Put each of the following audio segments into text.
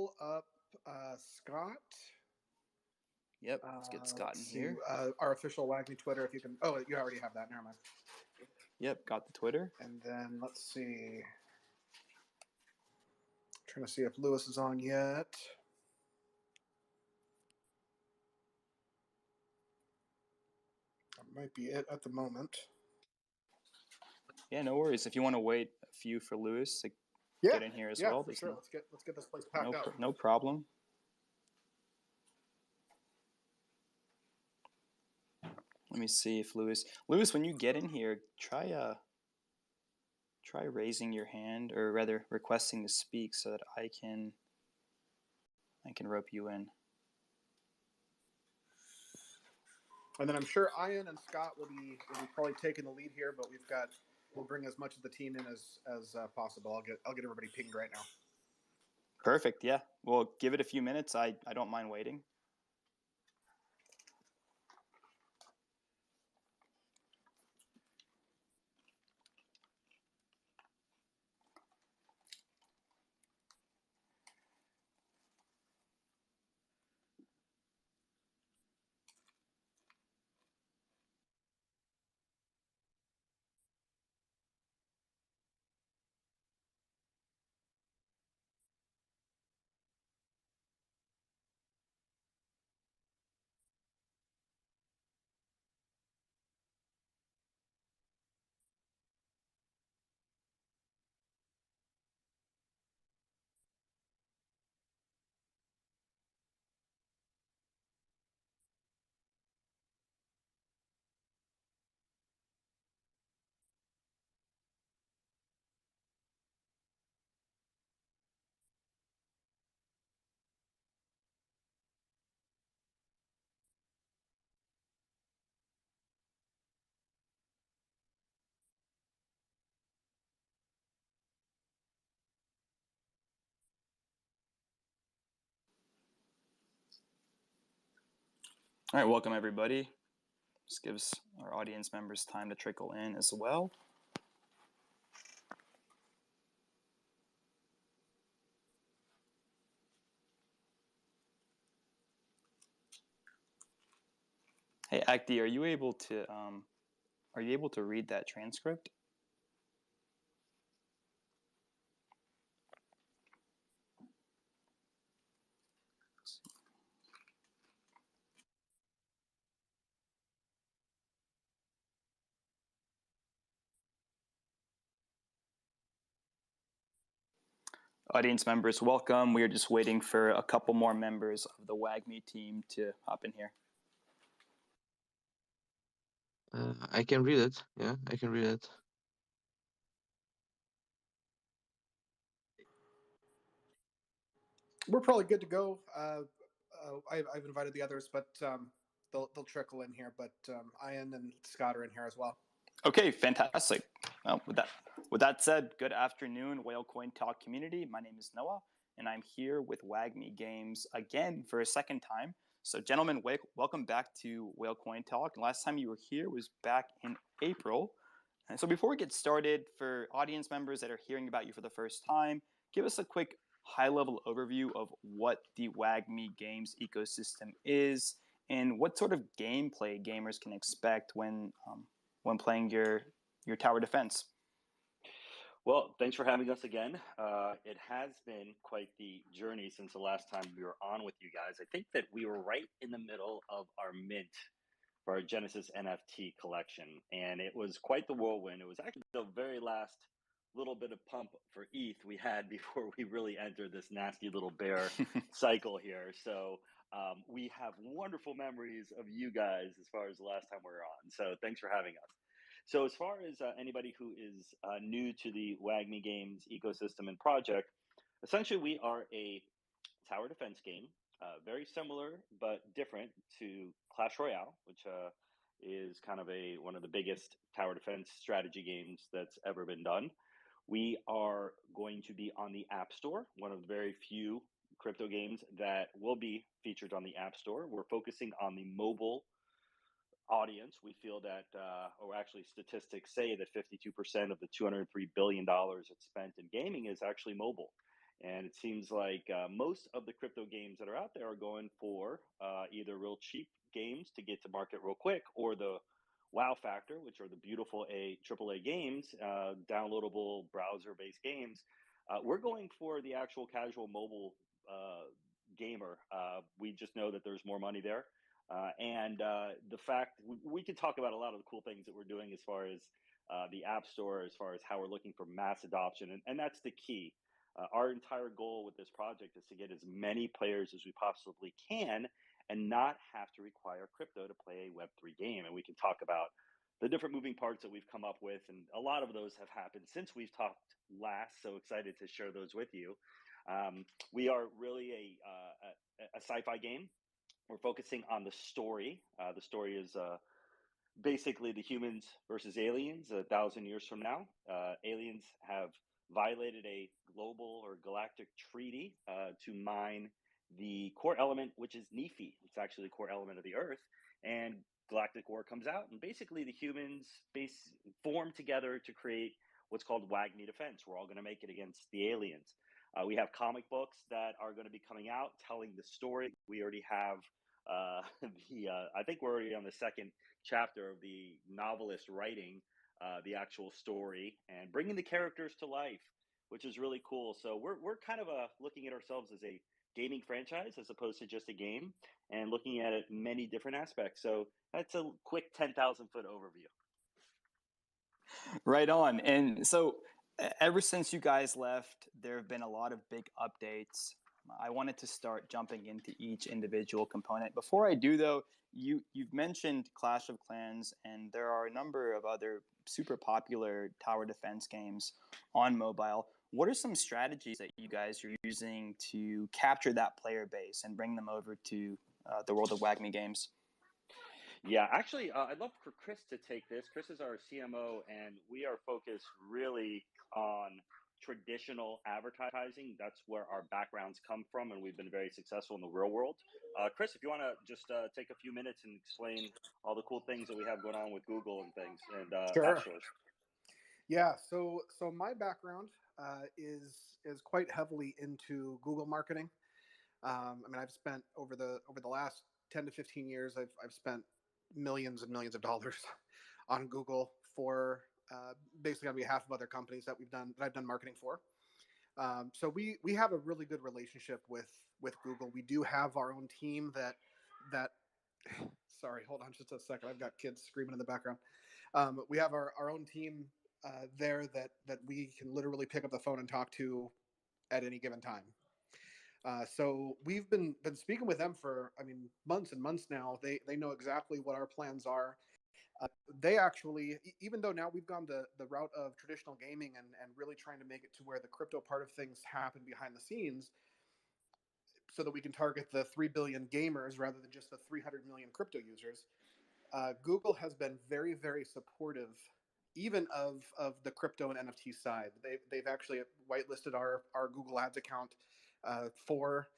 pull up Scott. Yep, let's get Scott in here. Our official WAGMI Twitter, if you can. Oh, you already have that. Never mind. Yep, got the Twitter. And then let's see. Trying to see if Lewis is on yet. That might be it at the moment. Yeah, no worries. If you want to wait a few for Lewis to get in here as well. Yeah, for sure. Let's get this place packed out. No problem. Let me see if Lewis, when you get in here, try raising your hand, or rather requesting to speak, so that I can rope you in. And then I'm sure Ian and Scott will be probably taking the lead here, but we'll bring as much of the team in as possible. I'll get everybody pinged right now. Perfect. Yeah. Well, give it a few minutes. I don't mind waiting. All right, welcome everybody. This gives our audience members time to trickle in as well. Hey, Acti, are you able to read that transcript? Audience members, welcome. We are just waiting for a couple more members of the WAGMI team to hop in here. I can read it. Yeah, I can read it. We're probably good to go. I've invited the others, but they'll trickle in here. But Ian and Scott are in here as well. Okay, fantastic. Well, with that said, good afternoon, Whale Coin Talk community. My name is Noah, and I'm here with WAGMI Games again for a second time. So, gentlemen, welcome back to Whale Coin Talk. And last time you were here was back in April. And so, before we get started, for audience members that are hearing about you for the first time, give us a quick high-level overview of what the WAGMI Games ecosystem is and what sort of gameplay gamers can expect when playing your tower defense. Well, thanks for having us again. It has been quite the journey since the last time we were on with you guys. I think that we were right in the middle of our mint for our Genesis NFT collection, and it was quite the whirlwind. It was actually the very last little bit of pump for ETH we had before we really entered this nasty little bear cycle here. So we have wonderful memories of you guys as far as the last time we were on. So thanks for having us. So as far as anybody who is new to the WAGMI Games ecosystem and project, essentially we are a tower defense game, very similar but different to Clash Royale, which is kind of one of the biggest tower defense strategy games that's ever been done. We are going to be on the App Store, one of the very few crypto games that will be featured on the App Store. We're focusing on the mobile audience. We feel that, or actually statistics say that 52% of the $203 billion that's spent in gaming is actually mobile. And it seems like most of the crypto games that are out there are going for either real cheap games to get to market real quick, or the wow factor, which are the beautiful AAA games, downloadable browser-based games. We're going for the actual casual mobile gamer. We just know that there's more money there. And the fact we can talk about a lot of the cool things that we're doing as far as the App Store, as far as how we're looking for mass adoption. And that's the key. Our entire goal with this project is to get as many players as we possibly can and not have to require crypto to play a Web3 game. And we can talk about the different moving parts that we've come up with. And a lot of those have happened since we've talked last. So excited to share those with you. We are really a sci-fi game. We're focusing on the story. The story is basically the humans versus aliens 1,000 years from now. Aliens have violated a global or galactic treaty to mine the core element, which is Nephi. It's actually the core element of the Earth. And galactic war comes out, and basically the humans form together to create what's called WAGMI defense. We're all going to make it against the aliens. We have comic books that are going to be coming out telling the story. We already have I think we're already on the second chapter of the novelist writing the actual story and bringing the characters to life, which is really cool. So we're kind of looking at ourselves as a gaming franchise as opposed to just a game, and looking at it in many different aspects. So that's a quick 10,000-foot overview. Right on. And so ever since you guys left, there have been a lot of big updates. I wanted to start jumping into each individual component. Before I do, though, you've mentioned Clash of Clans, and there are a number of other super popular tower defense games on mobile. What are some strategies that you guys are using to capture that player base and bring them over to the world of WAGMI games? Yeah, actually, I'd love for Chris to take this. Chris is our CMO, and we are focused really on traditional advertising. That's where our backgrounds come from, and we've been very successful in the real world. Chris, if you want to just take a few minutes and explain all the cool things that we have going on with Google and things, and Sure. app stores. Yeah, so my background is quite heavily into Google marketing. I mean, I've spent over the last 10 to 15 years, I've spent millions and millions of dollars on Google for basically on behalf of other companies that I've done marketing for. So we have a really good relationship with Google. We do have our own team that sorry, hold on just a second. I've got kids screaming in the background. We have our own team there that we can literally pick up the phone and talk to at any given time. So we've been speaking with them for, I mean, months and months now. They know exactly what our plans are. They actually, even though now we've gone the route of traditional gaming and really trying to make it to where the crypto part of things happen behind the scenes, so that we can target the 3 billion gamers rather than just the 300 million crypto users. Google has been very, very supportive, even of the crypto and NFT side. They've actually whitelisted our Google Ads account for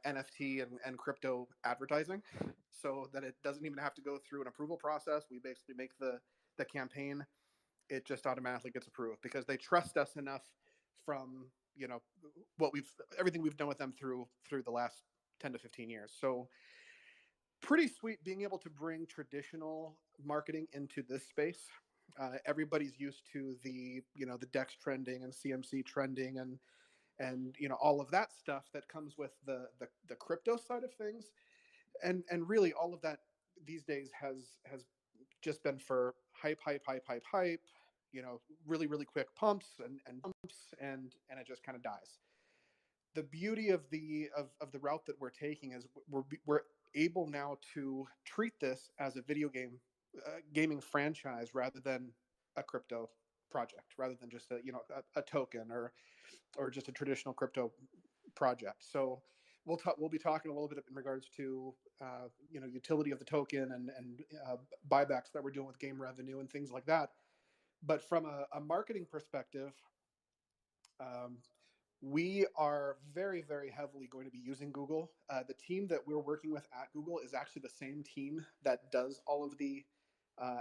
NFT and crypto advertising, so that it doesn't even have to go through an approval process. We basically make the campaign, it just automatically gets approved because they trust us enough from everything we've done with them through the last 10 to 15 years. So pretty sweet being able to bring traditional marketing into this space. Everybody's used to the DEX trending and CMC trending and all of that stuff that comes with the crypto side of things, and really all of that these days has just been for hype, really, really quick pumps and pumps, and it just kind of dies. The beauty of the route that we're taking is we're able now to treat this as a video gaming franchise rather than a crypto project, rather than just a token or just a traditional crypto project. So we'll be talking a little bit in regards to utility of the token and buybacks that we're doing with game revenue and things like that. But from a marketing perspective, we are very, very heavily going to be using Google. The team that we're working with at Google is actually the same team that does all of the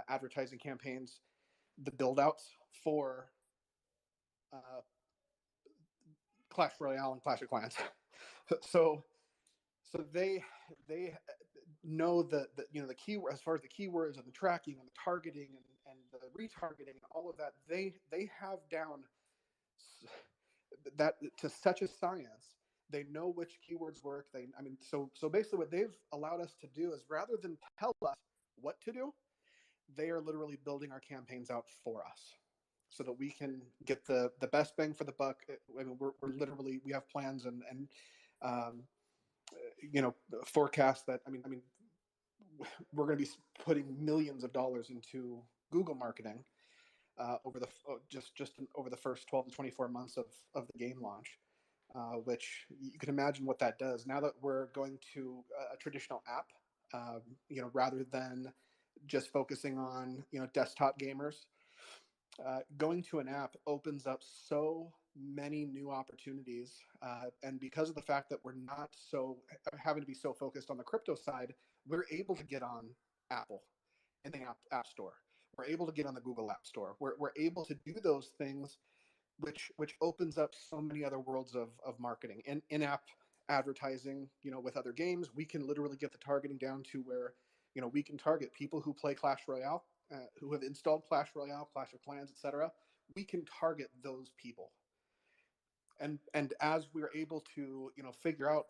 advertising campaigns, the build outs for Clash Royale and Clash of Clans. so they know the keyword, as far as the keywords and the tracking and the targeting and the retargeting and all of that. They have down that to such a science. They know which keywords work. So basically what they've allowed us to do is, rather than tell us what to do, they are literally building our campaigns out for us, so that we can get the best bang for the buck. I mean, we're literally, we have plans and um, forecasts that, I mean, we're going to be putting millions of dollars into Google marketing over over the first 12 to 24 months of the game launch, which you can imagine what that does. Now that we're going to a traditional app, rather than just focusing on desktop gamers, going to an app opens up so many new opportunities. And because of the fact that we're not having to be so focused on the crypto side, we're able to get on Apple in the app store. We're able to get on the Google App Store. We're able to do those things, which opens up so many other worlds of marketing. In-app advertising, with other games, we can literally get the targeting down to where, we can target people who play Clash Royale, who have installed Clash Royale, Clash of Clans, etc. We can target those people. And as we're able to, figure out,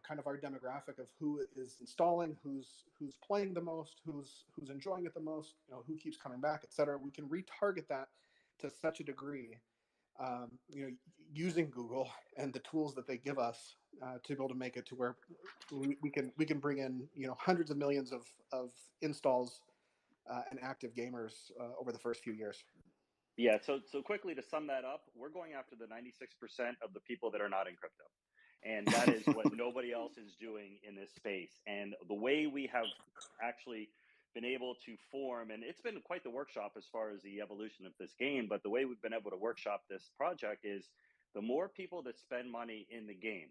kind of our demographic of who is installing, who's playing the most, who's enjoying it the most, who keeps coming back, etc., we can retarget that to such a degree, using Google and the tools that they give us to be able to make it to where we can bring in hundreds of millions of installs and active gamers over the first few years. Yeah. So quickly to sum that up, we're going after the 96% of the people that are not in crypto. And that is what nobody else is doing in this space. And the way we have actually been able to form, and it's been quite the workshop as far as the evolution of this game, but the way we've been able to workshop this project is the more people that spend money in the game,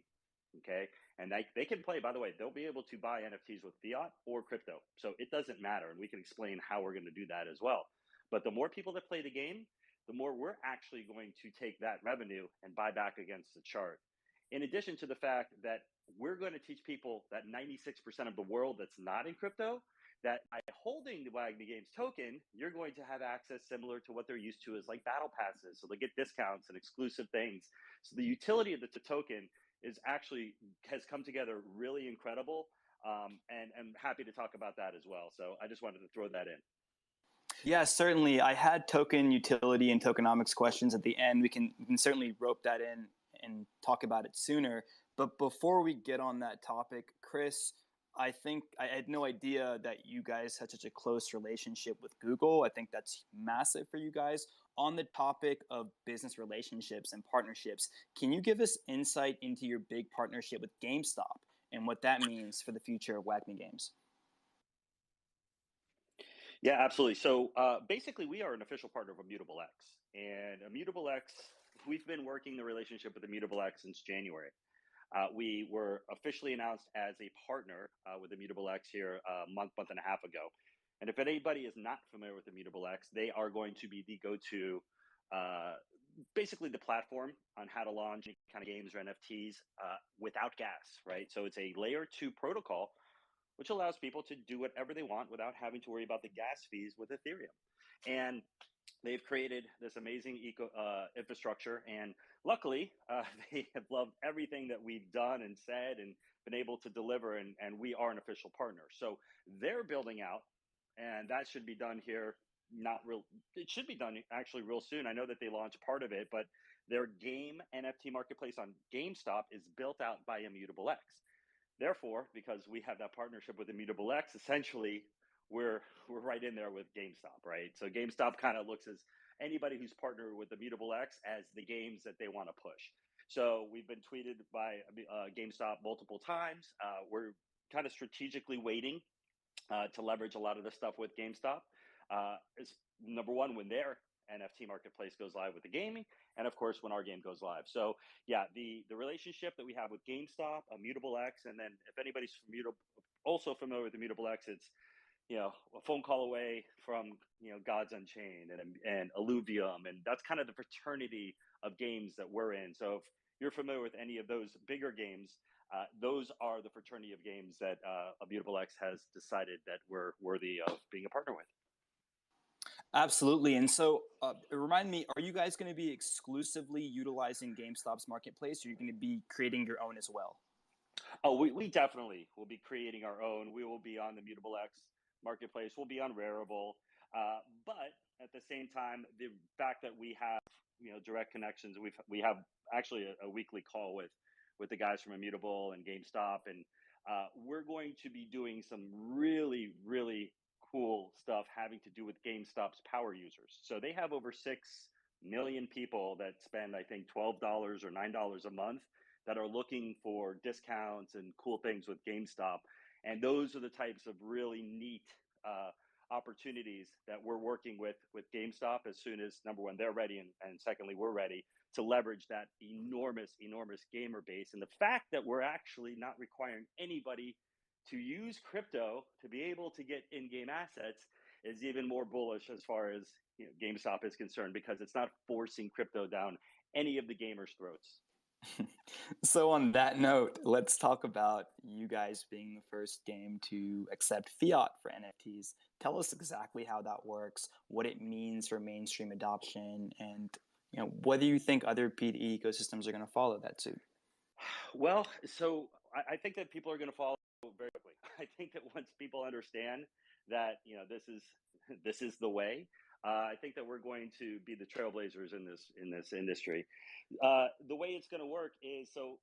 okay, and they can play, by the way, they'll be able to buy NFTs with fiat or crypto. So it doesn't matter. And we can explain how we're going to do that as well. But the more people that play the game, the more we're actually going to take that revenue and buy back against the chart. In addition to the fact that we're going to teach people that 96% of the world that's not in crypto, that by holding the WAGMI Games token, you're going to have access similar to what they're used to as like battle passes. So they get discounts and exclusive things. So the utility of the token has come together really incredible. And I'm happy to talk about that as well. So I just wanted to throw that in. Yeah, certainly. I had token utility and tokenomics questions at the end. We can certainly rope that in and talk about it sooner. But before we get on that topic, Chris, I think I had no idea that you guys had such a close relationship with Google. I think that's massive for you guys. On the topic of business relationships and partnerships, can you give us insight into your big partnership with GameStop and what that means for the future of WAGMI Games? Yeah, absolutely. So basically, we are an official partner of Immutable X. And Immutable X, we've been working the relationship with Immutable X since January. We were officially announced as a partner with Immutable X here a month and a half ago. And if anybody is not familiar with Immutable X, they are going to be the go-to, basically the platform on how to launch kind of games or NFTs without gas, right? So it's a layer 2 protocol, which allows people to do whatever they want without having to worry about the gas fees with Ethereum. And they've created this amazing infrastructure. And luckily, they have loved everything that we've done and said and been able to deliver. And we are an official partner. So they're building out, and that should be done here. It should be done actually real soon. I know that they launched part of it, but their game NFT marketplace on GameStop is built out by Immutable X. Therefore, because we have that partnership with Immutable X, essentially we're right in there with GameStop, right? So GameStop kind of looks as anybody who's partnered with Immutable X as the games that they want to push. So we've been tweeted by GameStop multiple times. We're kind of strategically waiting to leverage a lot of the stuff with GameStop. Is number one, when their NFT marketplace goes live with the gaming, and of course when our game goes live. So yeah, the relationship that we have with GameStop, Immutable X, and then if anybody's also familiar with Immutable X, it's a phone call away from Gods Unchained and Illuvium, and that's kind of the fraternity of games that we're in. So you're familiar with any of those bigger games, those are the fraternity of games that Immutable X has decided that we're worthy of being a partner with. Absolutely. And so, remind me, are you guys going to be exclusively utilizing GameStop's marketplace, or are you going to be creating your own as well? Oh, we definitely will be creating our own. We will be on the Mutable X marketplace. We'll be on Rarible, but at the same time, the fact that we have direct connections, we have actually a weekly call with the guys from Immutable and GameStop, and we're going to be doing some really cool stuff having to do with GameStop's power users. So they have over 6 million people that spend, I think, $12 or $9 a month that are looking for discounts and cool things with GameStop. And those are the types of really neat opportunities that we're working with GameStop as soon as, number one, they're ready, and secondly, we're ready to leverage that enormous gamer base. And the fact that we're actually not requiring anybody to use crypto to be able to get in-game assets is even more bullish as far as GameStop is concerned, because it's not forcing crypto down any of the gamers' throats. So on that note, let's talk about you guys being the first game to accept fiat for NFTs. Tell us exactly how that works, what it means for mainstream adoption, and whether you think other P2E ecosystems are going to follow that suit. Well, so I think that people are going to follow very quickly. I think that once people understand that this is the way, I think that we're going to be the trailblazers in this industry. The way it's going to work is, so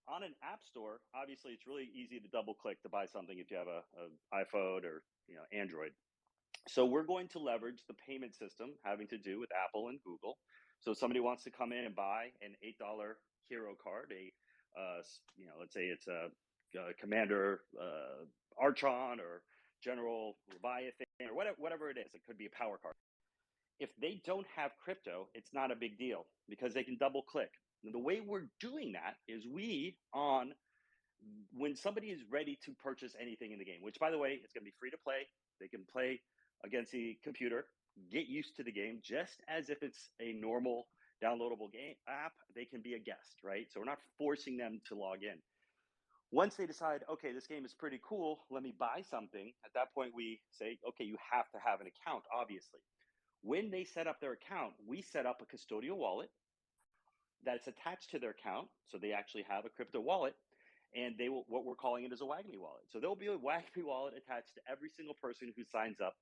on an app store, obviously it's really easy to double click to buy something if you have an iPhone or Android. So we're going to leverage the payment system having to do with Apple and Google. So if somebody wants to come in and buy an $8 hero card, let's say it's a Commander Archon or General Leviathan or whatever it is. It could be a power card. If they don't have crypto, it's not a big deal because they can double click. And the way we're doing that is when somebody is ready to purchase anything in the game, which by the way, it's going to be free to play. They can play against the computer, get used to the game just as if it's a normal downloadable game app. They can be a guest, right? So we're not forcing them to log in. Once they decide, okay, this game is pretty cool, let me buy something, at that point we say, okay, you have to have an account, obviously. When they set up their account, we set up a custodial wallet that's attached to their account. So they actually have a crypto wallet, and they will, what we're calling it is a WAGMI wallet. So there'll be a WAGMI wallet attached to every single person who signs up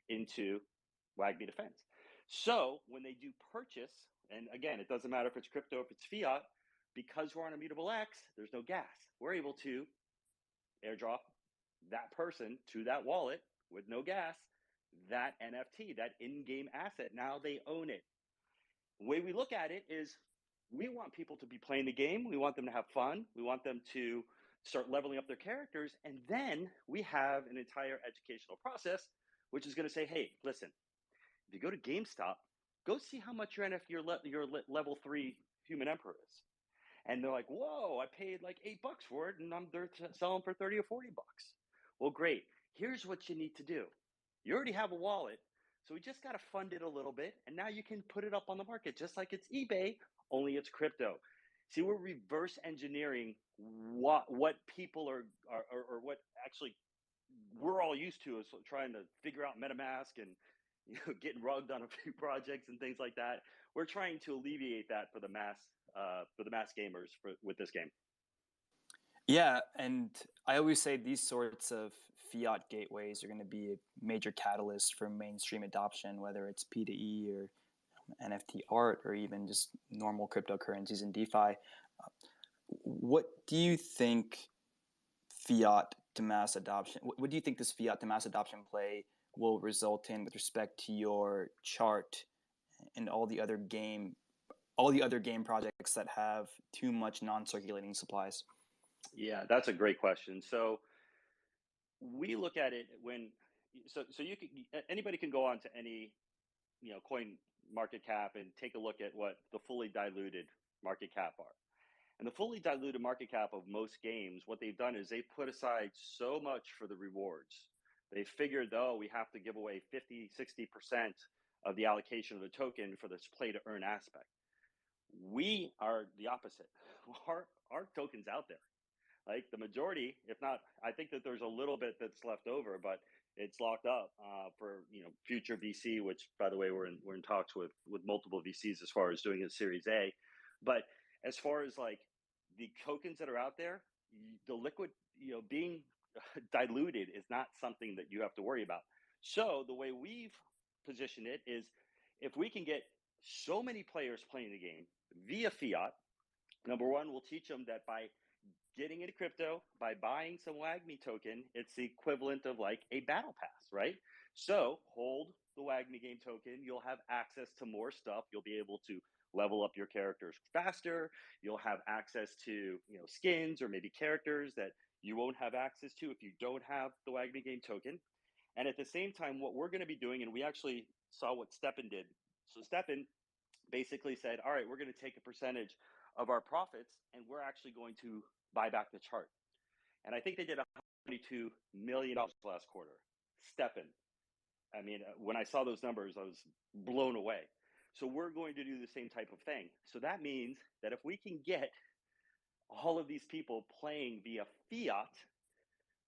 into WAGMI Defense. So when they do purchase, and again, it doesn't matter if it's crypto, if it's fiat, because we're on Immutable X, there's no gas. We're able to airdrop that person to that wallet with no gas, that NFT, that in-game asset. Now they own it. The way we look at it is we want people to be playing the game. We want them to have fun. We want them to start leveling up their characters. And then we have an entire educational process, which is going to say, hey, listen, if you go to GameStop, go see how much your level 3 human emperor is. And they're like, whoa, I paid like $8 for it, and they're selling for 30 or 40 bucks. Well, great. Here's what you need to do. You already have a wallet, so we just got to fund it a little bit, and now you can put it up on the market just like it's eBay, only it's crypto. See, we're reverse engineering what people are or what actually we're all used to, is trying to figure out MetaMask and getting rugged on a few projects and things like that. We're trying to alleviate that for the mass gamers with this game. Yeah, and I always say these sorts of fiat gateways are going to be a major catalyst for mainstream adoption, whether it's P2E or NFT art or even just normal cryptocurrencies and DeFi. What do you think fiat to mass adoption? What do you think this fiat to mass adoption play will result in with respect to your chart and all the other game projects that have too much non-circulating supplies? Yeah, that's a great question. So we look at it anybody can go on to any coin market cap and take a look at what the fully diluted market cap are. And the fully diluted market cap of most games, what they've done is they put aside so much for the rewards. They figured, though, we have to give away 50, 60% of the allocation of the token for this play to earn aspect. We are the opposite. Our token's out there. Like the majority, if not, I think that there's a little bit that's left over, but it's locked up for future VC. Which, by the way, we're in talks with multiple VCs as far as doing a Series A. But as far as like the tokens that are out there, the liquid, being diluted is not something that you have to worry about. So the way we've positioned it is, if we can get so many players playing the game via fiat, number one, we'll teach them that by getting into crypto, by buying some WAGMI token, it's the equivalent of like a battle pass, right? So hold the WAGMI game token. You'll have access to more stuff. You'll be able to level up your characters faster. You'll have access to skins or maybe characters that you won't have access to if you don't have the WAGMI game token. And at the same time, what we're going to be doing, and we actually saw what Stepan did. So Stepan basically said, all right, we're going to take a percentage of our profits and we're actually going to buy back the chart. And I think they did $122 million last quarter. Stepan. I mean, when I saw those numbers, I was blown away. So we're going to do the same type of thing. So that means that if we can get all of these people playing via fiat,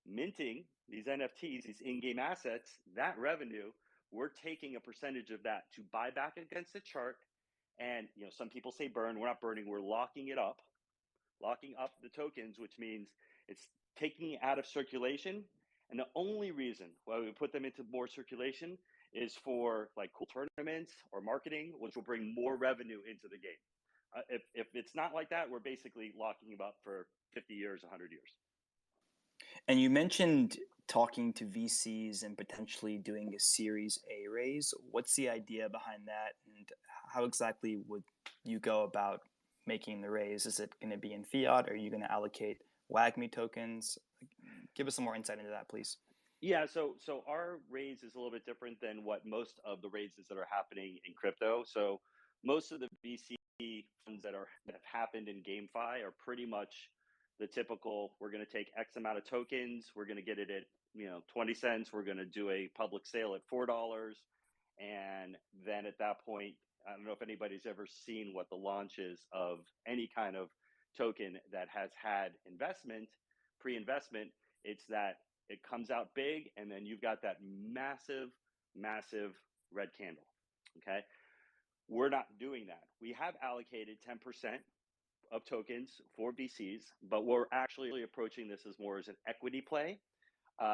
minting these NFTs, these in-game assets, that revenue, we're taking a percentage of that to buy back against the chart. And some people say burn. We're not burning. We're locking it up, locking up the tokens, which means it's taking it out of circulation. And the only reason why we put them into more circulation is for like cool tournaments or marketing, which will bring more revenue into the game. If it's not like that, we're basically locking them up for 50 years, 100 years. And you mentioned talking to VCs and potentially doing a Series A raise. What's the idea behind that, and how exactly would you go about making the raise? Is it going to be in fiat? Are you going to allocate WAGMI tokens? Give us some more insight into that, please. Yeah, so our raise is a little bit different than what most of the raises that are happening in crypto. So most of the VC funds that have happened in GameFi are pretty much the typical, we're going to take X amount of tokens, we're going to get it at 20 cents, we're going to do a public sale at $4, and then at that point, I don't know if anybody's ever seen what the launch is of any kind of token that has had investment, pre-investment. It's that it comes out big, and then you've got that massive red candle. Okay, we're not doing that. We have allocated 10% of tokens for VCs, but we're actually approaching this as more as an equity play,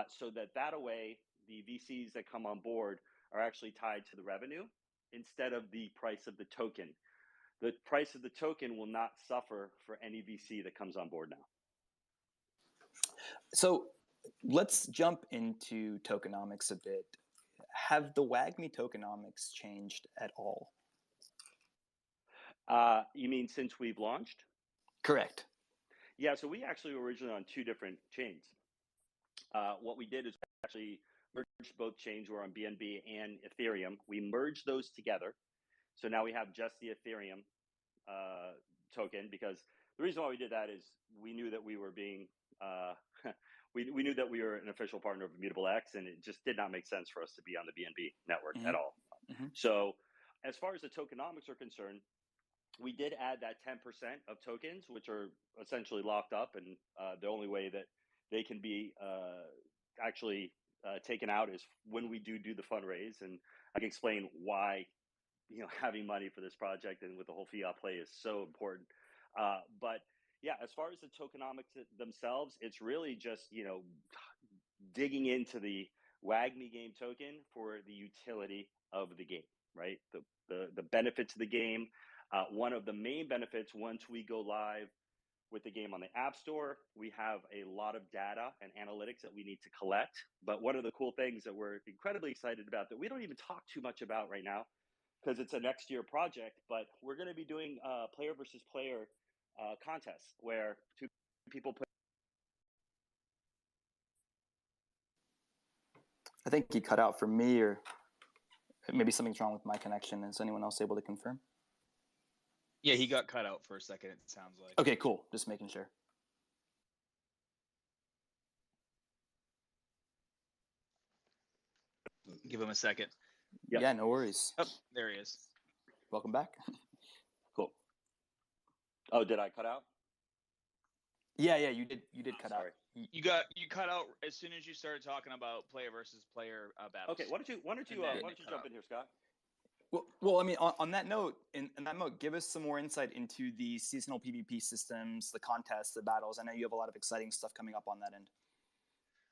so that way the VCs that come on board are actually tied to the revenue instead of the price of the token. The price of the token will not suffer for any VC that comes on board now. So let's jump into tokenomics a bit. Have the WAGMI tokenomics changed at all? You mean since we've launched? Correct. Yeah, so we actually were originally on two different chains. What we did is actually merged both chains. We're on BNB and Ethereum. We merged those together. So now we have just the Ethereum token, because the reason why we did that is we knew that we were being we knew that we were an official partner of Immutable X, and it just did not make sense for us to be on the BNB network at all. So as far as the tokenomics are concerned, we did add that 10% of tokens, which are essentially locked up, and the only way that they can be actually taken out is when we do the fundraise. And I can explain why having money for this project and with the whole fiat play is so important. But yeah, as far as the tokenomics themselves, it's really just digging into the WAGMI game token for the utility of the game, right? The benefits of the game. One of the main benefits, once we go live with the game on the App Store, we have a lot of data and analytics that we need to collect. But one of the cool things that we're incredibly excited about, that we don't even talk too much about right now, because it's a next year project, but we're going to be doing player versus player contests where two people put. I think he cut out for me, or maybe something's wrong with my connection. Is anyone else able to confirm? Yeah, he got cut out for a second, it sounds like. Okay, cool. Just making sure. Give him a second. Yep. Yeah, no worries. Oh, there he is. Welcome back. Cool. Oh, did I cut out? Yeah, you did cut Sorry. out. You cut out as soon as you started talking about player versus player battles. Okay, why don't you jump in here, Scott? Well, I mean, on that note, in that note, give us some more insight into the seasonal PvP systems, the contests, the battles. I know you have a lot of exciting stuff coming up on that end.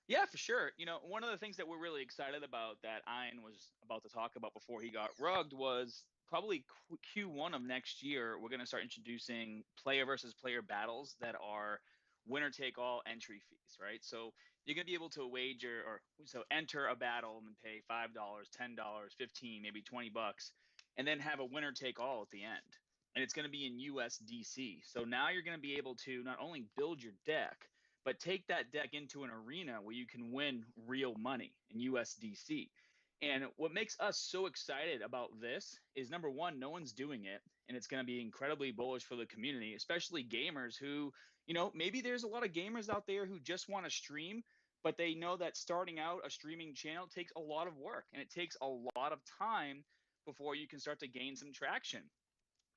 Yeah, for sure. One of the things that we're really excited about that Ian was about to talk about before he got rugged was probably Q1 of next year, we're going to start introducing player versus player battles that are winner take all entry fees, right? So you're going to be able to wager enter a battle and pay $5, $10, 15, maybe $20, and then have a winner take all at the end. And it's going to be in USDC. So now you're going to be able to not only build your deck, but take that deck into an arena where you can win real money in USDC. And what makes us so excited about this is, number one, no one's doing it, and it's going to be incredibly bullish for the community, especially gamers who, maybe there's a lot of gamers out there who just want to stream, but they know that starting out a streaming channel takes a lot of work, and it takes a lot of time before you can start to gain some traction.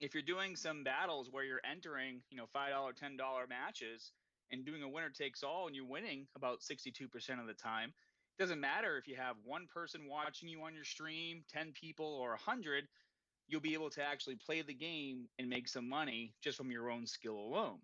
If you're doing some battles where you're entering, $5, $10 matches and doing a winner takes all and you're winning about 62% of the time, it doesn't matter if you have one person watching you on your stream, 10 people, or 100, you'll be able to actually play the game and make some money just from your own skill alone.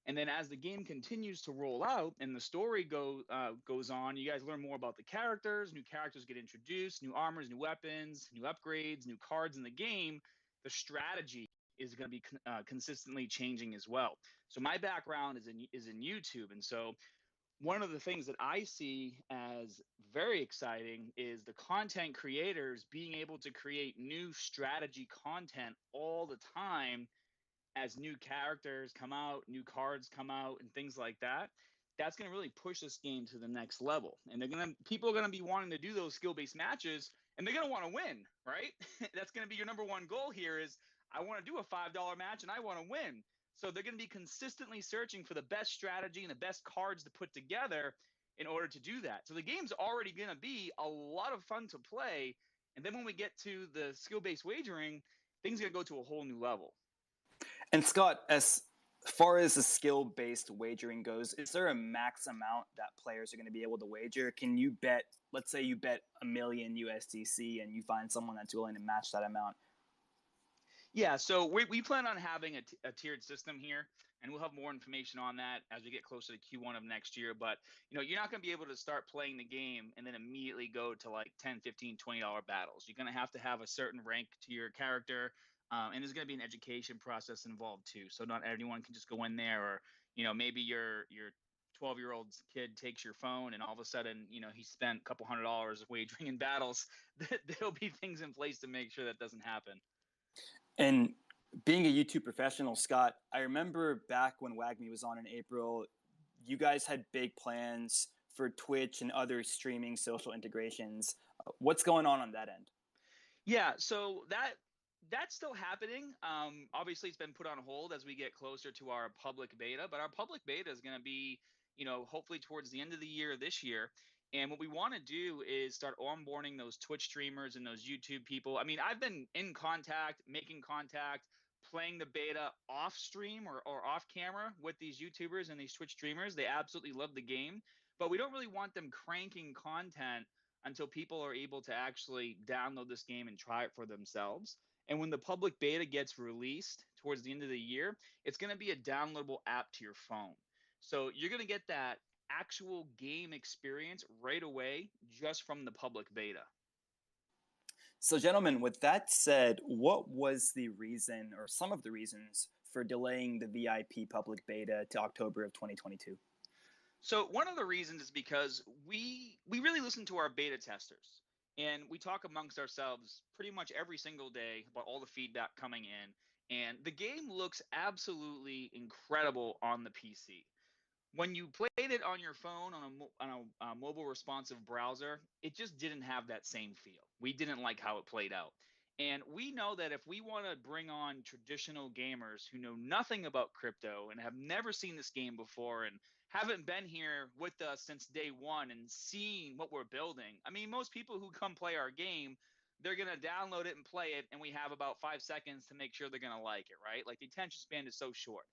And then as the game continues to roll out and the story goes on, you guys learn more about the characters, new characters get introduced, new armors, new weapons, new upgrades, new cards in the game. The strategy is going to be consistently changing as well. So my background is in YouTube, and so one of the things that I see as very exciting is the content creators being able to create new strategy content all the time as new characters come out, new cards come out, and things like that. That's going to really push this game to the next level. And people are going to be wanting to do those skill-based matches, and they're going to want to win, right? That's going to be your number one goal here is, I want to do a $5 match and I want to win. So they're going to be consistently searching for the best strategy and the best cards to put together in order to do that. So the game's already going to be a lot of fun to play. And then when we get to the skill-based wagering, things are going to go to a whole new level. And Scott, as far as the skill-based wagering goes, is there a max amount that players are going to be able to wager? Can you bet, let's say you bet $1 million USDC and you find someone that's willing to match that amount? Yeah, so we plan on having a tiered system here, and we'll have more information on that as we get closer to Q1 of next year. But, you're not going to be able to start playing the game and then immediately go to like $10, $15, $20 battles. You're going to have a certain rank to your character, and there's going to be an education process involved too. So not everyone can just go in there, or, maybe your 12-year-old kid takes your phone and all of a sudden, he spent a couple $100 wagering in battles. There'll be things in place to make sure that doesn't happen. And being a YouTube professional, Scott, I remember back when WAGMI was on in April, you guys had big plans for Twitch and other streaming social integrations. What's going on that end? Yeah, so that's still happening. Obviously, it's been put on hold as we get closer to our public beta, but our public beta is going to be, hopefully towards the end of the year this year. And what we want to do is start onboarding those Twitch streamers and those YouTube people. I mean, I've been in contact, making contact, playing the beta off stream or off camera with these YouTubers and these Twitch streamers. They absolutely love the game, but we don't really want them cranking content until people are able to actually download this game and try it for themselves. And when the public beta gets released towards the end of the year, it's going to be a downloadable app to your phone. So you're going to get that actual game experience right away just from the public beta. So, gentlemen, with that said, what was the reason or some of the reasons for delaying the VIP public beta to October of 2022? So one of the reasons is because we really listen to our beta testers, and we talk amongst ourselves pretty much every single day about all the feedback coming in, and the game looks absolutely incredible on the PC. When you played it on your phone on a mobile responsive browser, it just didn't have that same feel. We didn't like how it played out. And we know that if we want to bring on traditional gamers who know nothing about crypto and have never seen this game before and haven't been here with us since day one and seen what we're building, I mean, most people who come play our game, they're going to download it and play it, and we have about 5 seconds to make sure they're going to like it, right? Like, the attention span is so short.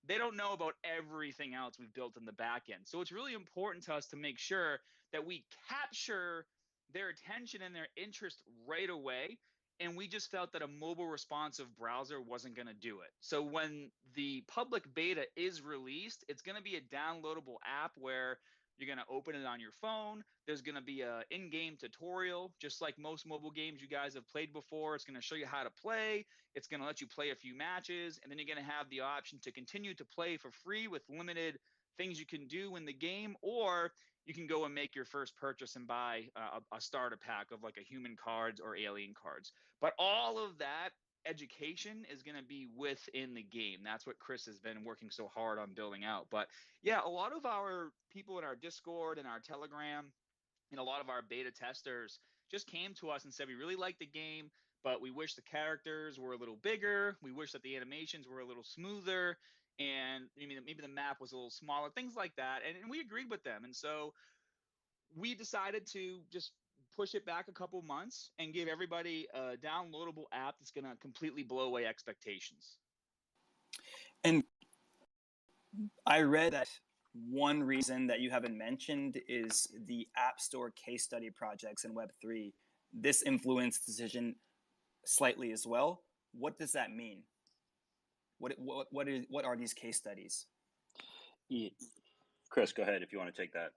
they don't know about everything else we've built in the back end. So it's really important to us to make sure that we capture their attention and their interest right away. And we just felt that a mobile responsive browser wasn't going to do it. So when the public beta is released, it's going to be a downloadable app where you're going to open it on your phone. There's going to be an in-game tutorial, just like most mobile games you guys have played before. It's going to show you how to play. It's going to let you play a few matches, and then you're going to have the option to continue to play for free with limited things you can do in the game, or you can go and make your first purchase and buy a starter pack of like a human cards or alien cards. But all of that education is going to be within the game. That's what Chris has been working so hard on building out. But yeah, a lot of our people in our Discord and our Telegram and a lot of our beta testers just came to us and said, we really like the game, but we wish the characters were a little bigger. We wish that the animations were a little smoother. And maybe the map was a little smaller, things like that. And we agreed with them. And so we decided to just push it back a couple months and give everybody a downloadable app that's going to completely blow away expectations. And I read that one reason that you haven't mentioned is the App Store case study projects in Web3. This influenced the decision slightly as well. What does that mean? What are these case studies? Chris, go ahead if you want to take that.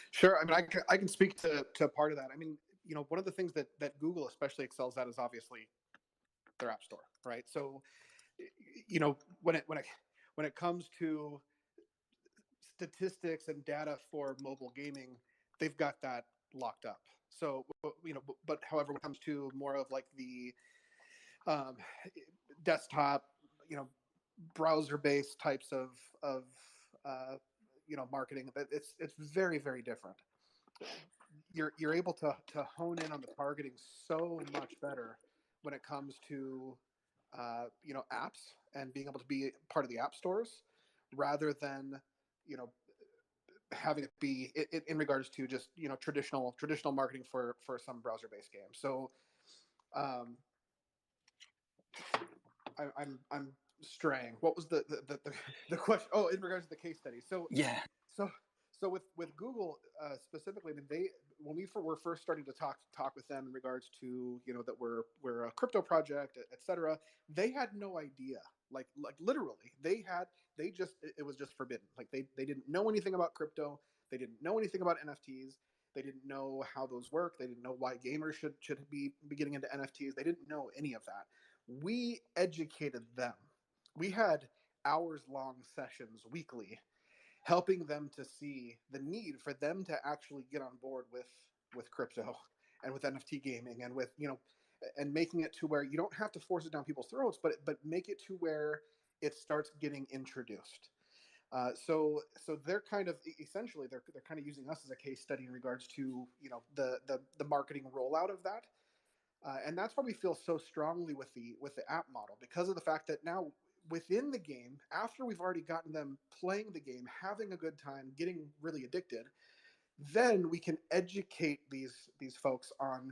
Sure. I mean, I can speak to part of that. I mean, one of the things that Google especially excels at is obviously their app store, right? So, when it comes to statistics and data for mobile gaming, they've got that locked up. So, but however, when it comes to more of like the desktop, browser-based types of marketing, it's very, very different. You're able to hone in on the targeting so much better when it comes to apps and being able to be part of the app stores rather than having it be in regards to just traditional marketing for some browser-based games. So I'm straying. What was the question? Oh, in regards to the case study. So yeah. So with Google specifically, I mean, when we were first starting to talk with them in regards to that we're a crypto project, et cetera, they had no idea. Like literally, it was just forbidden. Like they didn't know anything about crypto. They didn't know anything about NFTs. They didn't know how those work. They didn't know why gamers should be getting into NFTs. They didn't know any of that. We educated them. We had hours-long sessions weekly, helping them to see the need for them to actually get on board with crypto and with NFT gaming and with and making it to where you don't have to force it down people's throats, but make it to where it starts getting introduced. So they're kind of essentially they're kind of using us as a case study in regards to the marketing rollout of that, and that's why we feel so strongly with the app model, because of the fact that now within the game, after we've already gotten them playing the game, having a good time, getting really addicted, then we can educate these folks on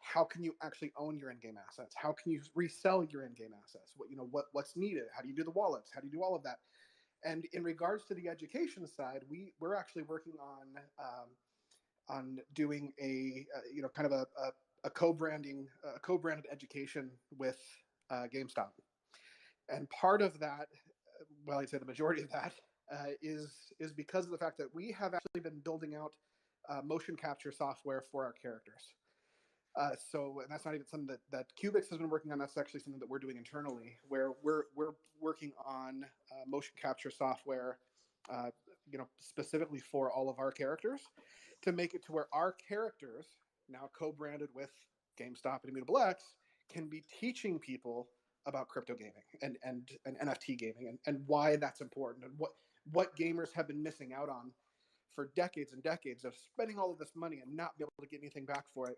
how can you actually own your in-game assets? How can you resell your in-game assets? What's needed? How do you do the wallets? How do you do all of that? And in regards to the education side, we're actually working on doing a kind of a co-branded education with GameStop. And part of that, well, I'd say the majority of that is because of the fact that we have actually been building out motion capture software for our characters. And that's not even something that Cubics has been working on. That's actually something that we're doing internally, where we're working on motion capture software, specifically for all of our characters, to make it to where our characters, now co-branded with GameStop and Immutable X, can be teaching people about crypto gaming and NFT gaming and why that's important and what gamers have been missing out on for decades and decades of spending all of this money and not be able to get anything back for it.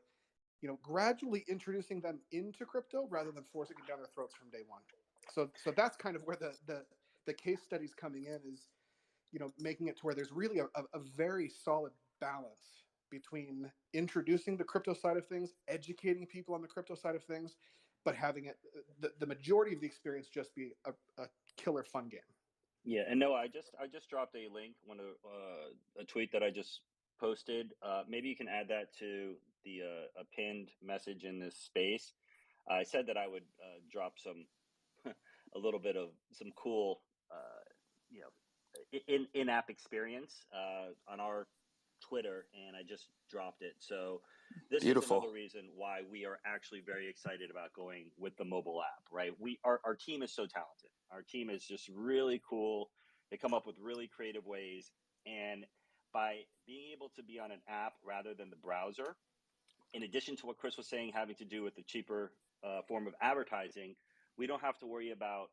Gradually introducing them into crypto rather than forcing it down their throats from day one. So that's kind of where the case studies coming in is, making it to where there's really a very solid balance between introducing the crypto side of things, educating people on the crypto side of things, but having it the majority of the experience just be a killer fun game. Yeah, and no, I just dropped a link, a tweet that I just posted. Maybe you can add that to the a pinned message in this space. I said that I would drop some a little bit of some cool, you know, in-app experience on our Twitter, and I just dropped it. So this is Beautiful. another reason why we are actually very excited about going with the mobile app, right? Our team is so talented. Our team is just really cool. They come up with really creative ways, and by being able to be on an app rather than the browser, in addition to what Chris was saying, having to do with the cheaper form of advertising, we don't have to worry about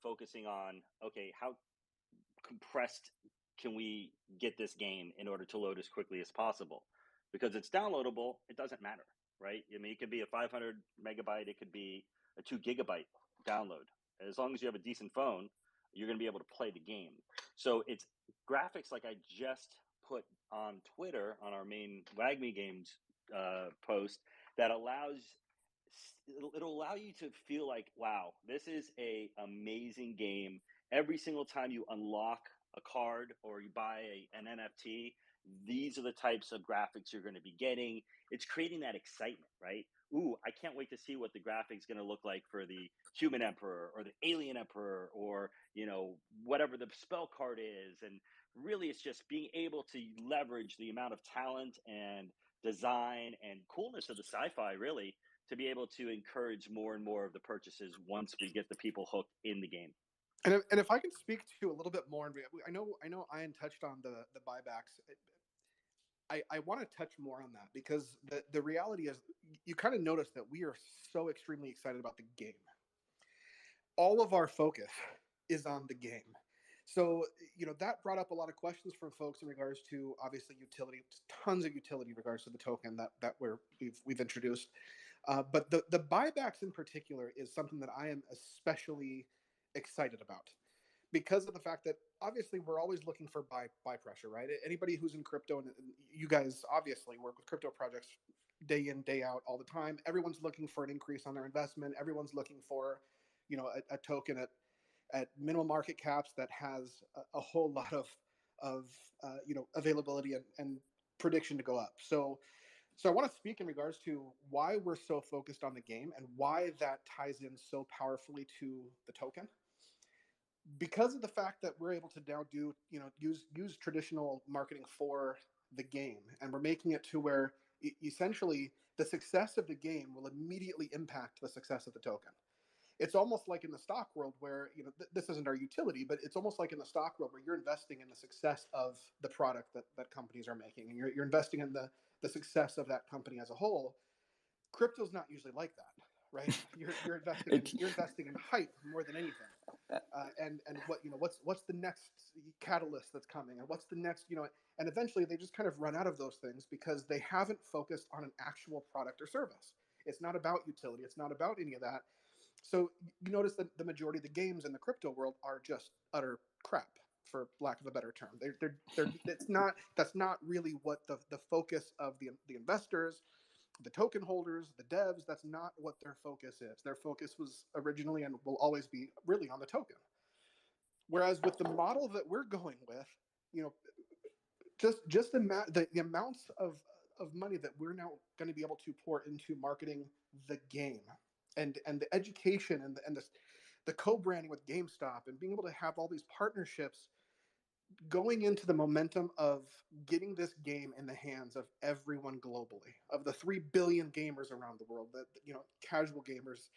focusing on, okay, how compressed can we get this game in order to load as quickly as possible? Because it's downloadable, it doesn't matter, right? I mean, it could be a 500 megabyte, it could be a 2 gigabyte download. As long as you have a decent phone, you're going to be able to play the game. So it's graphics like I just put on Twitter on our main WAGMI games post that it'll allow you to feel like, wow, this is a amazing game. Every single time you unlock a card or you buy an NFT, these are the types of graphics you're going to be getting. It's creating that excitement, right? Ooh, I can't wait to see what the graphics going to look like for the human emperor or the alien emperor, or, you know, whatever the spell card is. And really, it's just being able to leverage the amount of talent and design and coolness of the sci-fi, really, to be able to encourage more and more of the purchases once we get the people hooked in the game. And if I can speak to a little bit more, I know Ian touched on the buybacks. I want to touch more on that because the reality is you kind of notice that we are so extremely excited about the game. All of our focus is on the game. So, that brought up a lot of questions from folks in regards to obviously utility, tons of utility in regards to the token that we've introduced. But the buybacks in particular is something that I am especially excited about because of the fact that obviously we're always looking for buy pressure, right? Anybody who's in crypto, and you guys obviously work with crypto projects day in, day out, all the time. Everyone's looking for an increase on their investment. Everyone's looking for, a token at minimal market caps that has a whole lot of availability and prediction to go up. So I want to speak in regards to why we're so focused on the game and why that ties in so powerfully to the token. Because of the fact that we're able to now do, use traditional marketing for the game, and we're making it to where essentially the success of the game will immediately impact the success of the token. It's almost like in the stock world where, this isn't our utility, but it's almost like in the stock world where you're investing in the success of the product that companies are making, and you're investing in the success of that company as a whole. Crypto's not usually like that, right? You're investing in hype more than anything. And what's the next catalyst that's coming, and what's the next, and eventually they just kind of run out of those things because they haven't focused on an actual product or service. It's not about utility, it's not about any of that. So you notice that the majority of the games in the crypto world are just utter crap, for lack of a better term. That's not really what the focus of the investors, the token holders, the devs, that's not what their focus is. Their focus was originally and will always be really on the token. Whereas with the model that we're going with, just the amounts of money that we're now going to be able to pour into marketing the game, and the education and the co-branding with GameStop, and being able to have all these partnerships going into the momentum of getting this game in the hands of everyone globally, of the 3 billion gamers around the world, that casual gamers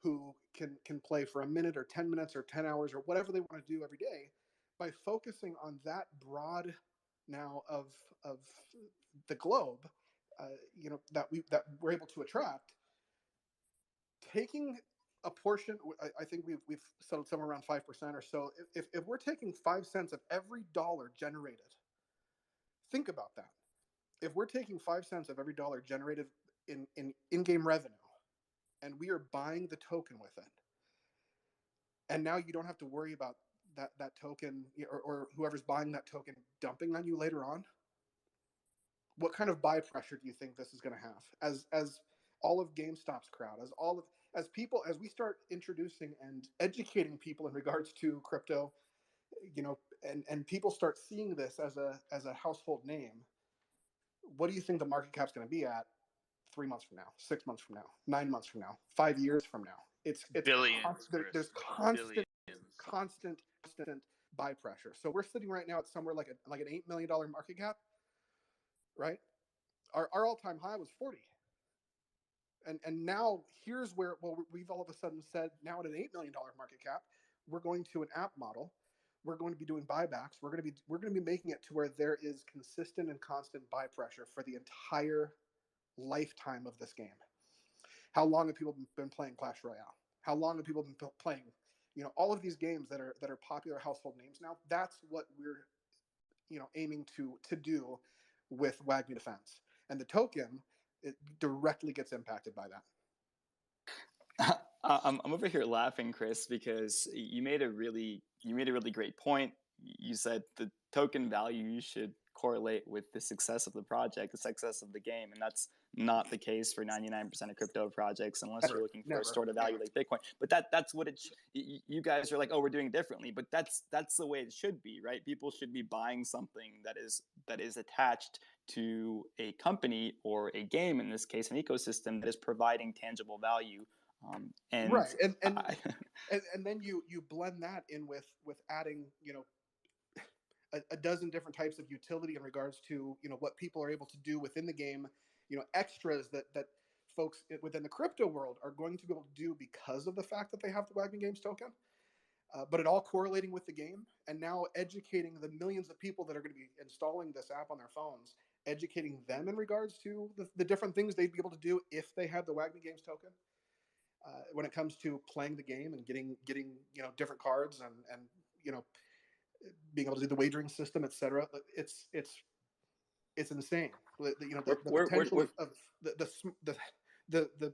who can play for a minute or 10 minutes or 10 hours or whatever they want to do every day. By focusing on that broad now of the globe, that we're able to attract, taking a portion, I think we've settled somewhere around 5% or so. If we're taking 5 cents of every dollar generated, think about that. If we're taking 5 cents of every dollar generated in-game revenue, and we are buying the token with it, and now you don't have to worry about that token, or whoever's buying that token dumping on you later on. What kind of buy pressure do you think this is going to have as all of GameStop's crowd, as we start introducing and educating people in regards to crypto, and people start seeing this as a household name, what do you think the market cap's going to be at 3 months from now, 6 months from now, 9 months from now, 5 years from now? It's Billions, there's constant buy pressure. So we're sitting right now at somewhere like an $8 million market cap, right? Our all-time high was 40. And now here's where, well, we've all of a sudden said, now at an $8 million market cap, we're going to an app model. We're going to be doing buybacks. We're going to be making it to where there is consistent and constant buy pressure for the entire lifetime of this game. How long have people been playing Clash Royale? How long have people been playing, all of these games that are popular household names now? That's what we're, aiming to do with WAGMI Defense. And the token, it directly gets impacted by that. I'm over here laughing, Chris, because you made a really great point. You said the token value should correlate with the success of the project, the success of the game, and that's not the case for 99% of crypto projects unless you're looking for a store to value like Bitcoin. But that's what you guys are like, oh, we're doing it differently, but that's the way it should be, right? People should be buying something that is attached to a company or a game, in this case, an ecosystem that is providing tangible value. And right, and then you blend that in with adding a dozen different types of utility in regards to what people are able to do within the game, extras that folks within the crypto world are going to be able to do because of the fact that they have the WAGMI Games token. But it all correlating with the game, and now educating the millions of people that are going to be installing this app on their phones, educating them in regards to the different things they'd be able to do if they had the WAGMI Games token. When it comes to playing the game and getting different cards and being able to do the wagering system, etc. It's insane. The potential of the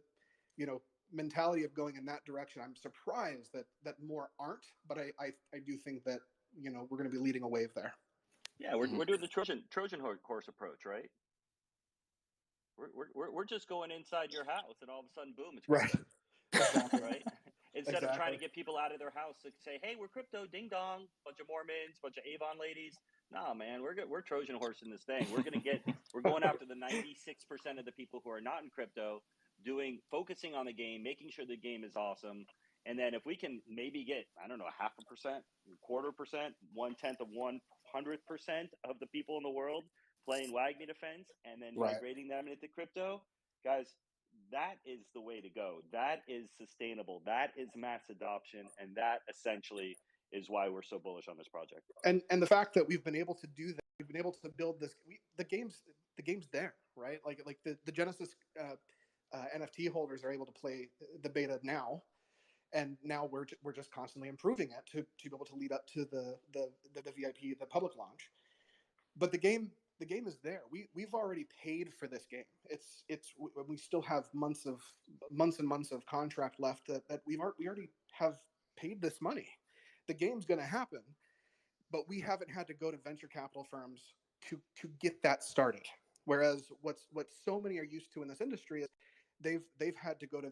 mentality of going in that direction. I'm surprised that more aren't, but I do think that we're going to be leading a wave there. Yeah, we're doing the Trojan horse approach, right? We're just going inside your house, and all of a sudden, boom, it's crypto. Right. Exactly. Right? Instead of trying to get people out of their house to say, hey, we're crypto, ding dong, bunch of Mormons, bunch of Avon ladies. Nah, man, we're Trojan horse in this thing. We're going after the 96% of the people who are not in crypto, focusing on the game, making sure the game is awesome. And then if we can maybe get, I don't know, 0.5%, 0.25%, 1/10 of 100% of the people in the world playing WAGMI Defense and then migrating them into crypto, guys, that is the way to go. That is sustainable. That is mass adoption. And that essentially is why we're so bullish on this project. And the fact that we've been able to do that, we've been able to build this, the game's there, right? Like the Genesis NFT holders are able to play the beta now. And now we're just constantly improving it to be able to lead up to the VIP, the public launch. But the game is there. We've already paid for this game. We still have months and months of contract left that we already have paid this money. The game's going to happen, but we haven't had to go to venture capital firms to get that started. Whereas what so many are used to in this industry is they've had to go to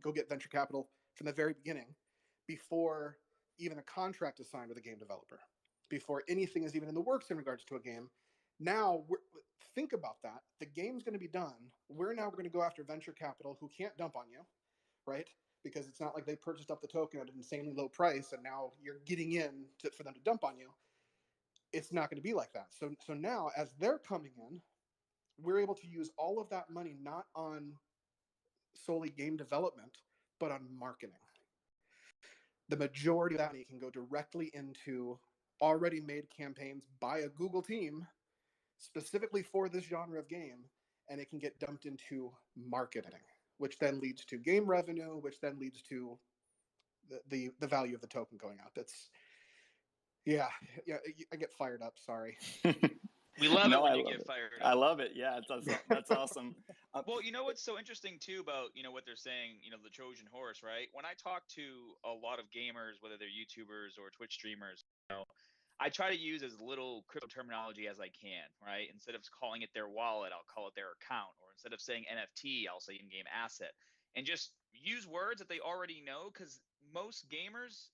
go get venture capital from the very beginning, before even a contract is signed with a game developer, before anything is even in the works in regards to a game. Now, think about that. The game's going to be done. We're now going to go after venture capital who can't dump on you, right? Because it's not like they purchased up the token at an insanely low price and now you're getting in for them to dump on you. It's not going to be like that. So now, as they're coming in, we're able to use all of that money not on solely game development, but on marketing. The majority of that money can go directly into already made campaigns by a Google team specifically for this genre of game, and it can get dumped into marketing, which then leads to game revenue, which then leads to the value of the token going up. I get fired up. Sorry. We love it when you get fired up. I love it. Yeah, that's awesome. Well, what's so interesting too about what they're saying, the Trojan horse, right? When I talk to a lot of gamers, whether they're YouTubers or Twitch streamers, I try to use as little crypto terminology as I can, right? Instead of calling it their wallet, I'll call it their account, or instead of saying NFT, I'll say in-game asset, and just use words that they already know, because most gamers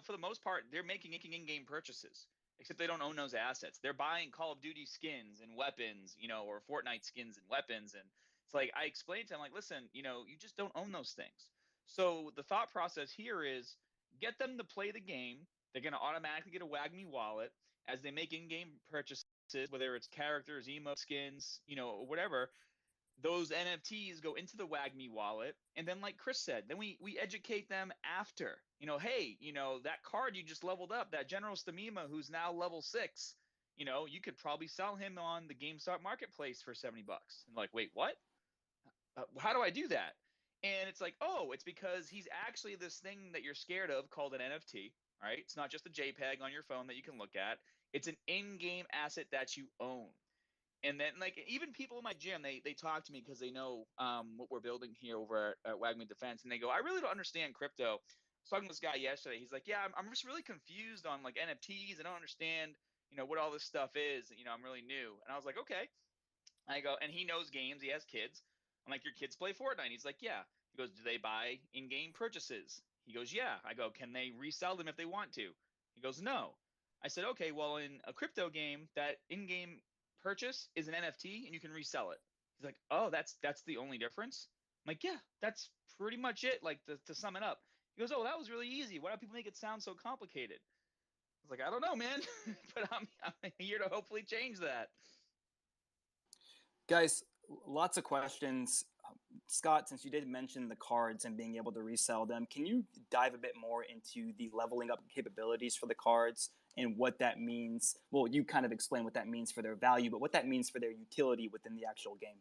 for the most part, they're making in-game purchases, except they don't own those assets. They're buying Call of Duty skins and weapons, or Fortnite skins and weapons. And it's like, I explained to them, like, listen, you just don't own those things. So the thought process here is get them to play the game. They're going to automatically get a WAGMI wallet as they make in-game purchases, whether it's characters, emote skins, or whatever. Those NFTs go into the WAGMI wallet. And then, like Chris said, then we educate them after, hey, that card you just leveled up, that General Stamima who's now level 6, you could probably sell him on the GameStop marketplace for $70. And like, wait, what? How do I do that? And it's like, oh, it's because he's actually this thing that you're scared of called an NFT, right? It's not just a JPEG on your phone that you can look at. It's an in-game asset that you own. And then, like, even people in my gym, they talk to me because they know what we're building here over at WAGMI Defense, and they go, I really don't understand crypto. I was talking to this guy yesterday. He's like, yeah, I'm just really confused on like NFTs. I don't understand, what all this stuff is. I'm really new. And I was like, okay. I go, and he knows games. He has kids. I'm like, your kids play Fortnite? He's like, yeah. He goes, do they buy in-game purchases? He goes, yeah. I go, can they resell them if they want to? He goes, no. I said, okay, well, in a crypto game, that in-game purchase is an NFT and you can resell it. He's like, oh, that's the only difference? I'm like, yeah, that's pretty much it, like to sum it up. He goes, oh, that was really easy. Why do people make it sound so complicated? I was like, I don't know, man, but I'm here to hopefully change that. Guys, lots of questions. Scott, since you did mention the cards and being able to resell them, can you dive a bit more into the leveling up capabilities for the cards and what that means? Well, you kind of explained what that means for their value, but what that means for their utility within the actual game.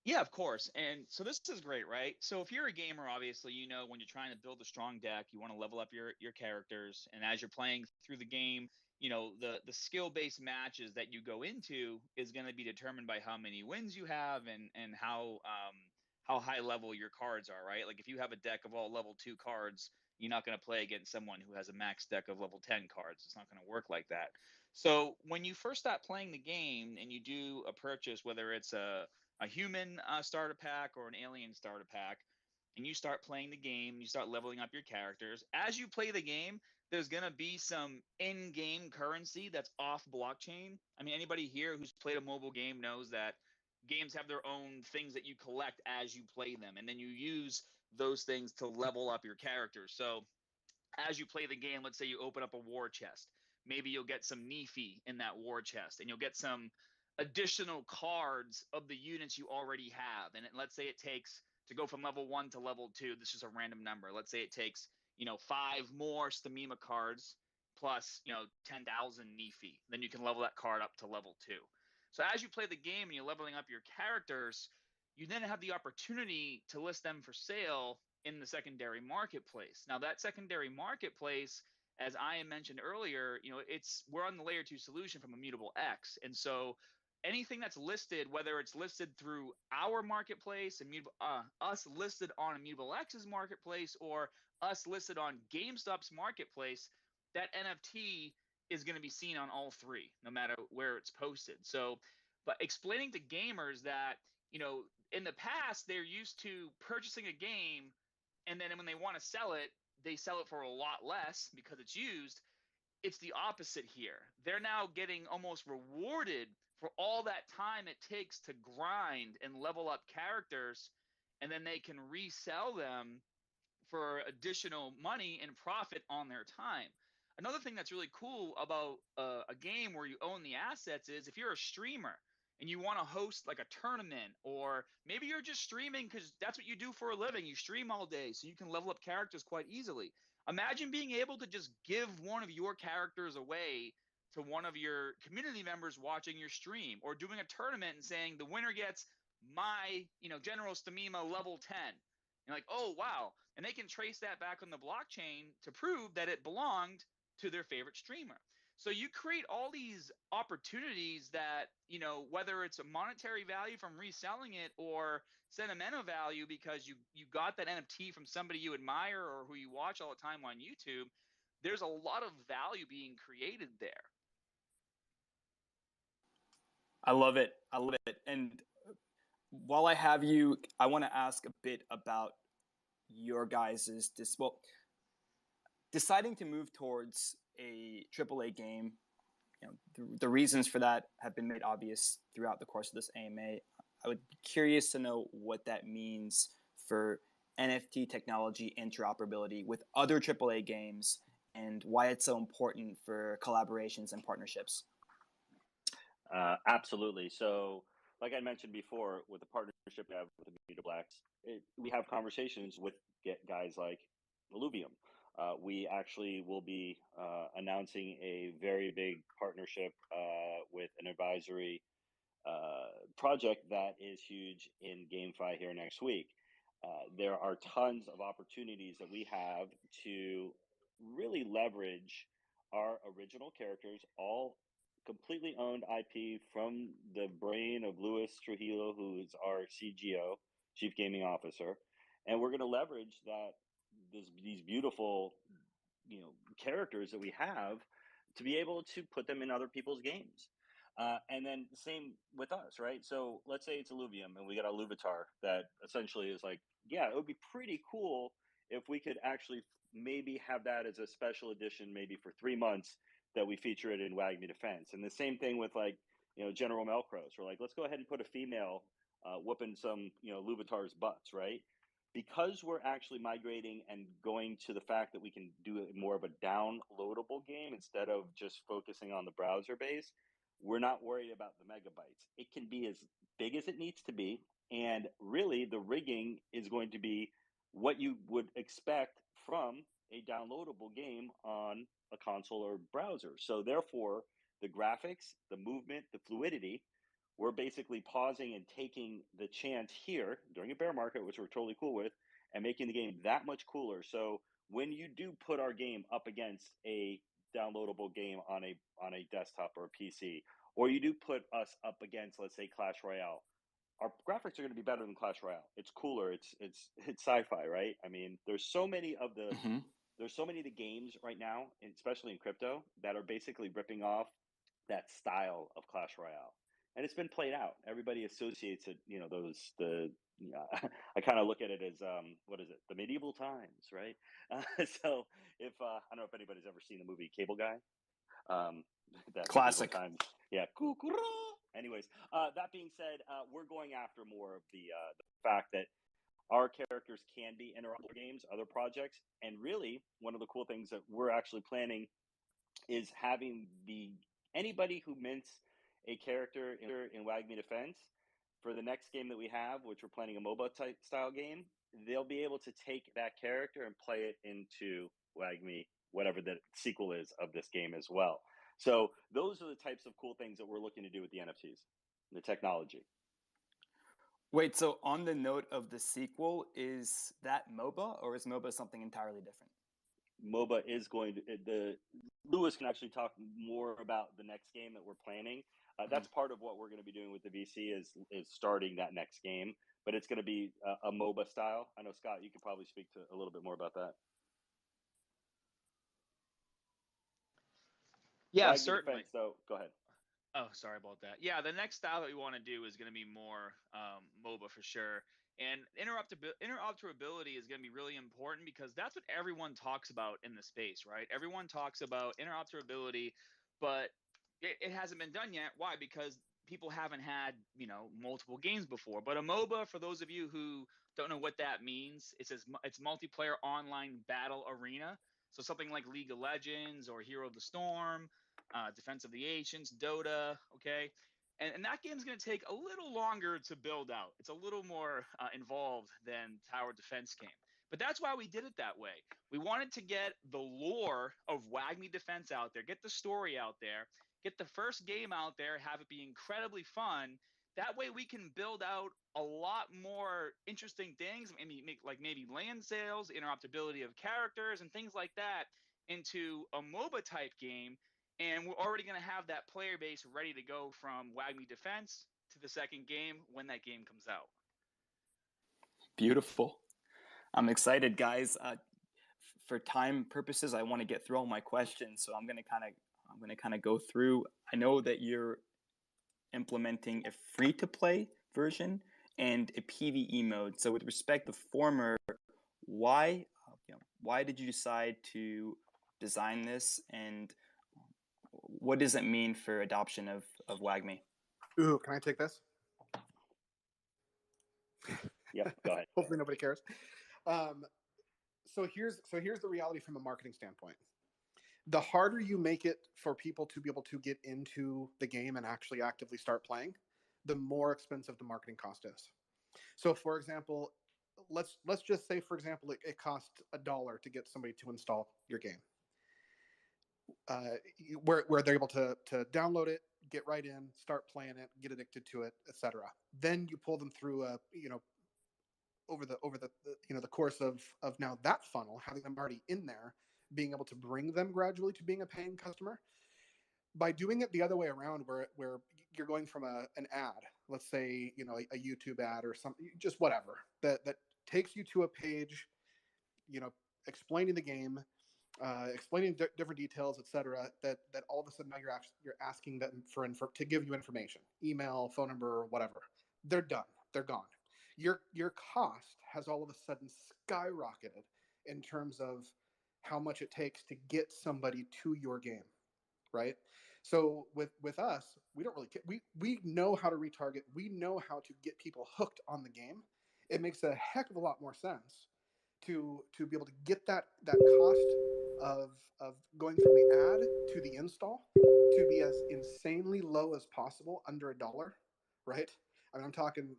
Yeah, of course. And so this is great, right? So if you're a gamer, obviously, when you're trying to build a strong deck, you want to level up your characters. And as you're playing through the game, the skill-based matches that you go into is going to be determined by how many wins you have and how high level your cards are, right? Like if you have a deck of all level 2 cards, you're not going to play against someone who has a max deck of level 10 cards. It's not going to work like that. So when you first start playing the game and you do a purchase, whether it's a human starter pack or an alien starter pack, and you start playing the game, you start leveling up your characters. As you play the game, there's going to be some in-game currency that's off blockchain. I mean, anybody here who's played a mobile game knows that games have their own things that you collect as you play them, and then you use those things to level up your characters. So as you play the game, let's say you open up a war chest. Maybe you'll get some Nefi in that war chest, and you'll get some additional cards of the units you already have. And let's say it takes to go from level 1 to level 2. This is a random number. Let's say it takes 5 more Stamima cards plus 10,000 Nefi. Then you can level that card up to level 2. So as you play the game and you're leveling up your characters, you then have the opportunity to list them for sale in the secondary marketplace. Now that secondary marketplace, as I mentioned earlier, we're on the layer 2 solution from Immutable X. And so anything that's listed, whether it's listed through our marketplace, us listed on Immutable X's marketplace, or us listed on GameStop's marketplace, that NFT is going to be seen on all three, no matter where it's posted. So, but explaining to gamers that, in the past, they're used to purchasing a game, and then when they want to sell it, they sell it for a lot less because it's used. It's the opposite here. They're now getting almost rewarded for all that time it takes to grind and level up characters, and then they can resell them for additional money and profit on their time. Another thing that's really cool about a game where you own the assets is if you're a streamer and you want to host like a tournament, or maybe you're just streaming because that's what you do for a living. You stream all day so you can level up characters quite easily. Imagine being able to just give one of your characters away to one of your community members watching your stream, or doing a tournament and saying the winner gets my, General Stamima level 10. You're like, oh, wow. And they can trace that back on the blockchain to prove that it belonged to their favorite streamer. So you create all these opportunities that, whether it's a monetary value from reselling it or sentimental value because you got that NFT from somebody you admire or who you watch all the time on YouTube, there's a lot of value being created there. I love it. I love it. And while I have you, I want to ask a bit about your guys's well, deciding to move towards a AAA game, the reasons for that have been made obvious throughout the course of this AMA. I would be curious to know what that means for NFT technology interoperability with other AAA games and why it's so important for collaborations and partnerships. Absolutely. So, like I mentioned before, with the partnership we have with the Blacks, we have conversations with guys like Illuvium. We actually will be announcing a very big partnership with an advisory project that is huge in GameFi here next week. There are tons of opportunities that we have to really leverage our original characters, all completely owned IP from the brain of Luis Trujillo, who is our CGO, Chief Gaming Officer, and we're going to leverage these beautiful, characters that we have to be able to put them in other people's games. And then the same with us, right? So let's say it's Illuvium and we got a Luvitar that essentially is like, yeah, it would be pretty cool if we could actually maybe have that as a special edition, maybe for 3 months, that we feature it in WAGMI Defense. And the same thing with General Melcros. We're like, let's go ahead and put a female whooping some, Luvitar's butts, right? Because we're actually migrating and going to the fact that we can do more of a downloadable game instead of just focusing on the browser base, we're not worried about the megabytes. It can be as big as it needs to be. And really, the rigging is going to be what you would expect from a downloadable game on a console or browser. So therefore, the graphics, the movement, the fluidity, we're basically pausing and taking the chance here during a bear market, which we're totally cool with, and making the game that much cooler. So when you do put our game up against a downloadable game on a desktop or a PC, or you do put us up against, let's say, Clash Royale, our graphics are going to be better than Clash Royale. It's cooler. It's sci-fi, right? I mean, there's so many of the games right now, especially in crypto, that are basically ripping off that style of Clash Royale. And it's been played out. Everybody associates it, I kind of look at it as, what is it? The medieval times, right? So if, I don't know if anybody's ever seen the movie Cable Guy. That Classic. Times. Yeah. Anyways, that being said, we're going after more of the fact that our characters can be interoperable games, other projects, and really one of the cool things that we're actually planning is having anybody who mints a character in WAGMI Defense for the next game that we have, which we're planning a MOBA type style game, they'll be able to take that character and play it into WAGMI, whatever the sequel is of this game as well. So those are the types of cool things that we're looking to do with the NFTs, the technology. Wait, so on the note of the sequel, is that MOBA or is MOBA something entirely different? MOBA is going to, Lewis can actually talk more about the next game that we're planning. That's part of what we're going to be doing with the VC is starting that next game, but it's going to be a MOBA style. I know, Scott, you could probably speak to a little bit more about that. Yeah, certainly. Defense, though, go ahead. Oh, sorry about that. Yeah, the next style that we want to do is going to be more MOBA for sure. And interoperability is going to be really important because that's what everyone talks about in the space, right? Everyone talks about interoperability, but it hasn't been done yet. Why? Because people haven't had, multiple games before. But a MOBA, for those of you who don't know what that means, it's multiplayer online battle arena. So something like League of Legends or Hero of the Storm, Defense of the Ancients, Dota, okay? And that game's going to take a little longer to build out. It's a little more involved than Tower Defense game. But that's why we did it that way. We wanted to get the lore of WAGMI Defense out there, get the story out there, get the first game out there, have it be incredibly fun. That way we can build out a lot more interesting things, maybe land sales, interoperability of characters, and things like that into a MOBA type game. And we're already going to have that player base ready to go from WAGMI Defense to the second game when that game comes out. Beautiful. I'm excited, guys. For time purposes, I want to get through all my questions, so I'm going to kind of go through. I know that you're implementing a free-to-play version and a PvE mode. So with respect to the former, why why did you decide to design this, and what does it mean for adoption of WAGMI? Ooh, can I take this? Yep, go ahead. Hopefully nobody cares. So here's the reality from a marketing standpoint. The harder you make it for people to be able to get into the game and actually actively start playing, the more expensive the marketing cost is. So, for example, let's just say, for example, it costs $1 to get somebody to install your game, where they're able to download it, get right in, start playing it, get addicted to it, etc. Then you pull them through a over the the course of now that funnel, having them already in there, being able to bring them gradually to being a paying customer. By doing it the other way around, where you're going from an ad, let's say a YouTube ad or something, just whatever that takes you to a page, explaining the game, explaining different details, etc. That all of a sudden now you're asking them to give you information, email, phone number, whatever. They're done. They're gone. Your cost has all of a sudden skyrocketed in terms of how much it takes to get somebody to your game, right? So with us, we don't really care. We know how to retarget. We know how to get people hooked on the game. It makes a heck of a lot more sense to be able to get that cost of going from the ad to the install to be as insanely low as possible, under $1, right? I mean, I'm talking,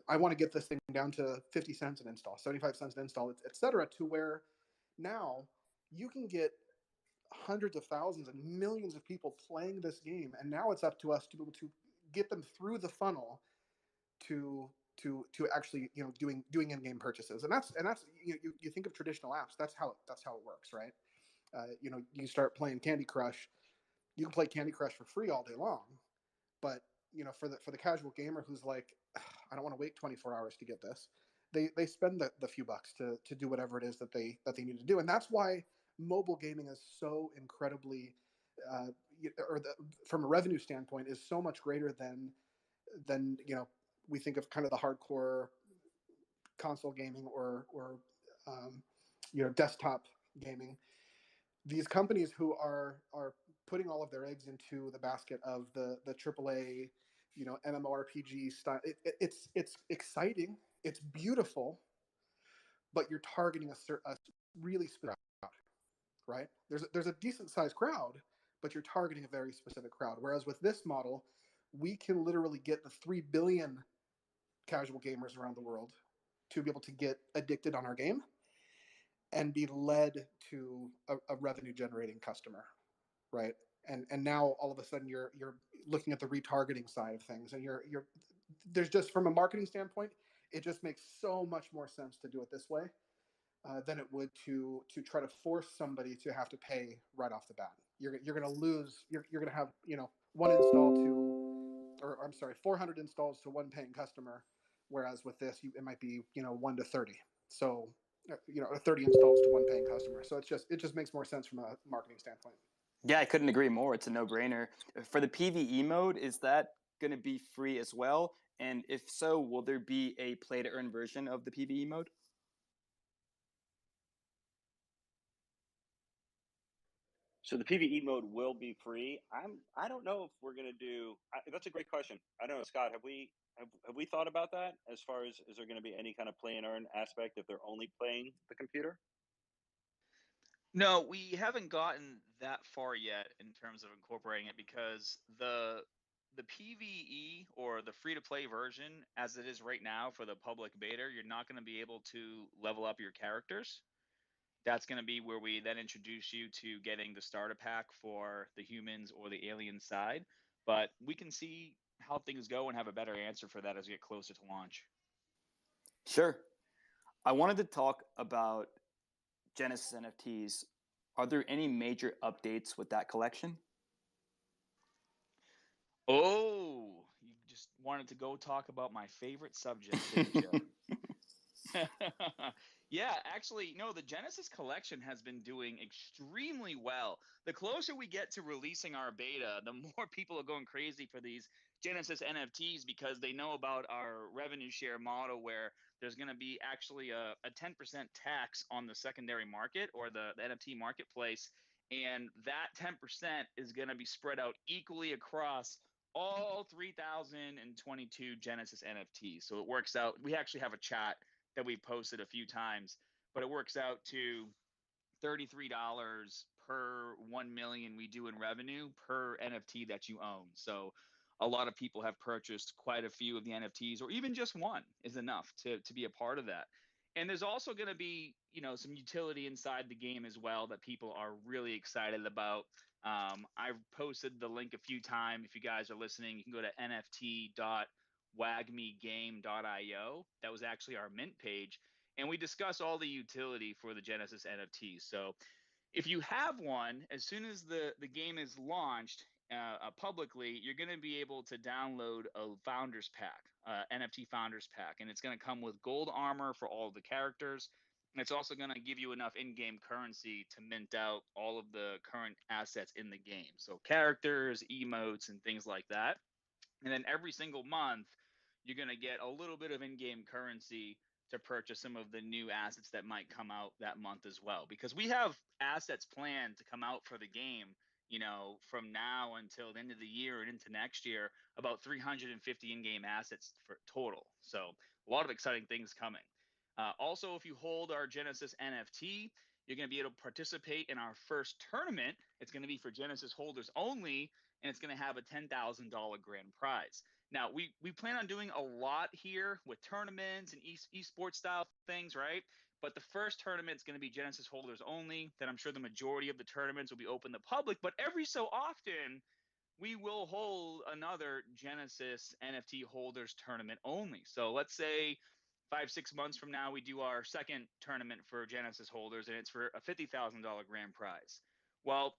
I want to get this thing down to 50 cents an install, 75 cents an install, et cetera, to where now you can get hundreds of thousands and millions of people playing this game, and now it's up to us to be able to get them through the funnel to actually doing in-game purchases. And that's you think of traditional apps, that's how it works, right? You start playing Candy Crush, you can play Candy Crush for free all day long, but for the casual gamer who's like, I don't want to wait 24 hours to get this, they spend the few bucks to do whatever it is that they need to do. And that's why mobile gaming is so incredibly from a revenue standpoint, is so much greater than we think of kind of the hardcore console gaming or desktop gaming. These companies who are putting all of their eggs into the basket of the AAA, MMORPG style. It's exciting. It's beautiful, but you're targeting a really specific crowd, right? There's a decent sized crowd, but you're targeting a very specific crowd. Whereas with this model, we can literally get the 3 billion casual gamers around the world to be able to get addicted on our game and be led to a revenue generating customer, right? And now all of a sudden you're looking at the retargeting side of things, and you're there's just, from a marketing standpoint, it just makes so much more sense to do it this way than it would to try to force somebody to have to pay right off the bat. You're going to lose. You're going to have one install to, or I'm sorry, 400 installs to one paying customer, whereas with this it might be 1 to 30. So 30 installs to one paying customer. So it just makes more sense from a marketing standpoint. Yeah, I couldn't agree more. It's a no-brainer. For the PvE mode, is that going to be free as well? And if so, will there be a play-to-earn version of the PvE mode? So the PvE mode will be free. I don't know if we're gonna do. That's a great question. I don't know, Scott. Have we thought about that? As far as, is there going to be any kind of play and earn aspect if they're only playing the computer? No, we haven't gotten that far yet in terms of incorporating it, because the PvE, or the free to play version as it is right now for the public beta, you're not going to be able to level up your characters. That's going to be where we then introduce you to getting the starter pack for the humans or the alien side. But we can see how things go and have a better answer for that as we get closer to launch. Sure. I wanted to talk about Genesis NFTs. Are there any major updates with that collection? Oh, you just wanted to go talk about my favorite subject, didn't you? Yeah, actually, no, the Genesis collection has been doing extremely well. The closer we get to releasing our beta, the more people are going crazy for these Genesis NFTs because they know about our revenue share model where there's going to be actually a 10% tax on the secondary market or the NFT marketplace. And that 10% is going to be spread out equally across all 3,022 Genesis NFTs. So it works out. We actually have a chat that we posted a few times, but it works out to $33 per 1 million we do in revenue per NFT that you own. So a lot of people have purchased quite a few of the NFTs, or even just one is enough to be a part of that. And there's also going to be, some utility inside the game as well that people are really excited about. I've posted the link a few times. If you guys are listening, you can go to nft.wagmigame.io. That was actually our mint page. And we discuss all the utility for the Genesis NFTs. So if you have one, as soon as the game is launched publicly, you're going to be able to download a founders pack, NFT founders pack, and it's going to come with gold armor for all of the characters. And it's also going to give you enough in-game currency to mint out all of the current assets in the game. So characters, emotes, and things like that. And then every single month, you're going to get a little bit of in-game currency to purchase some of the new assets that might come out that month as well. Because we have assets planned to come out for the game, from now until the end of the year and into next year, about 350 in-game assets for total. So a lot of exciting things coming. Also, if you hold our Genesis NFT, you're going to be able to participate in our first tournament. It's going to be for Genesis holders only, and it's going to have a $10,000 grand prize. Now, we plan on doing a lot here with tournaments and esports style things, right? But the first tournament is going to be Genesis holders only. Then I'm sure the majority of the tournaments will be open to public. But every so often, we will hold another Genesis NFT holders tournament only. So let's say 5-6 months from now, we do our second tournament for Genesis holders, and it's for a $50,000 grand prize. Well,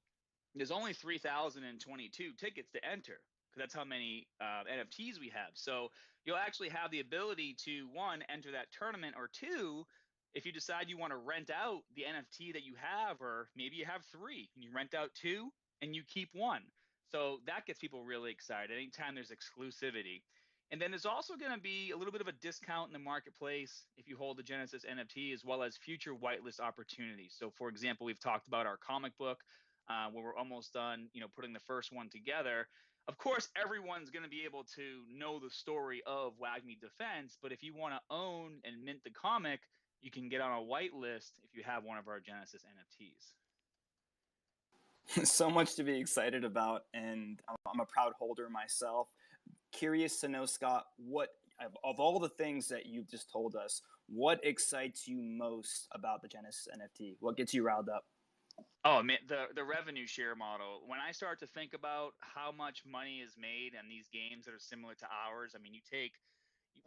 there's only 3,022 tickets to enter because that's how many NFTs we have. So you'll actually have the ability to, one, enter that tournament, or two, if you decide you want to rent out the NFT that you have, or maybe you have three and you rent out two and you keep one. So that gets people really excited anytime there's exclusivity. And then there's also going to be a little bit of a discount in the marketplace if you hold the Genesis NFT, as well as future whitelist opportunities. So for example, we've talked about our comic book where we're almost done, putting the first one together. Of course, everyone's going to be able to know the story of WAGMI Defense, but if you want to own and mint the comic, you can get on a whitelist if you have one of our Genesis NFTs. So much to be excited about, and I'm a proud holder myself. Curious to know, Scott, what of all the things that you've just told us, what excites you most about the Genesis NFT? What gets you riled up? Oh man, the revenue share model. When I start to think about how much money is made in these games that are similar to ours, I mean,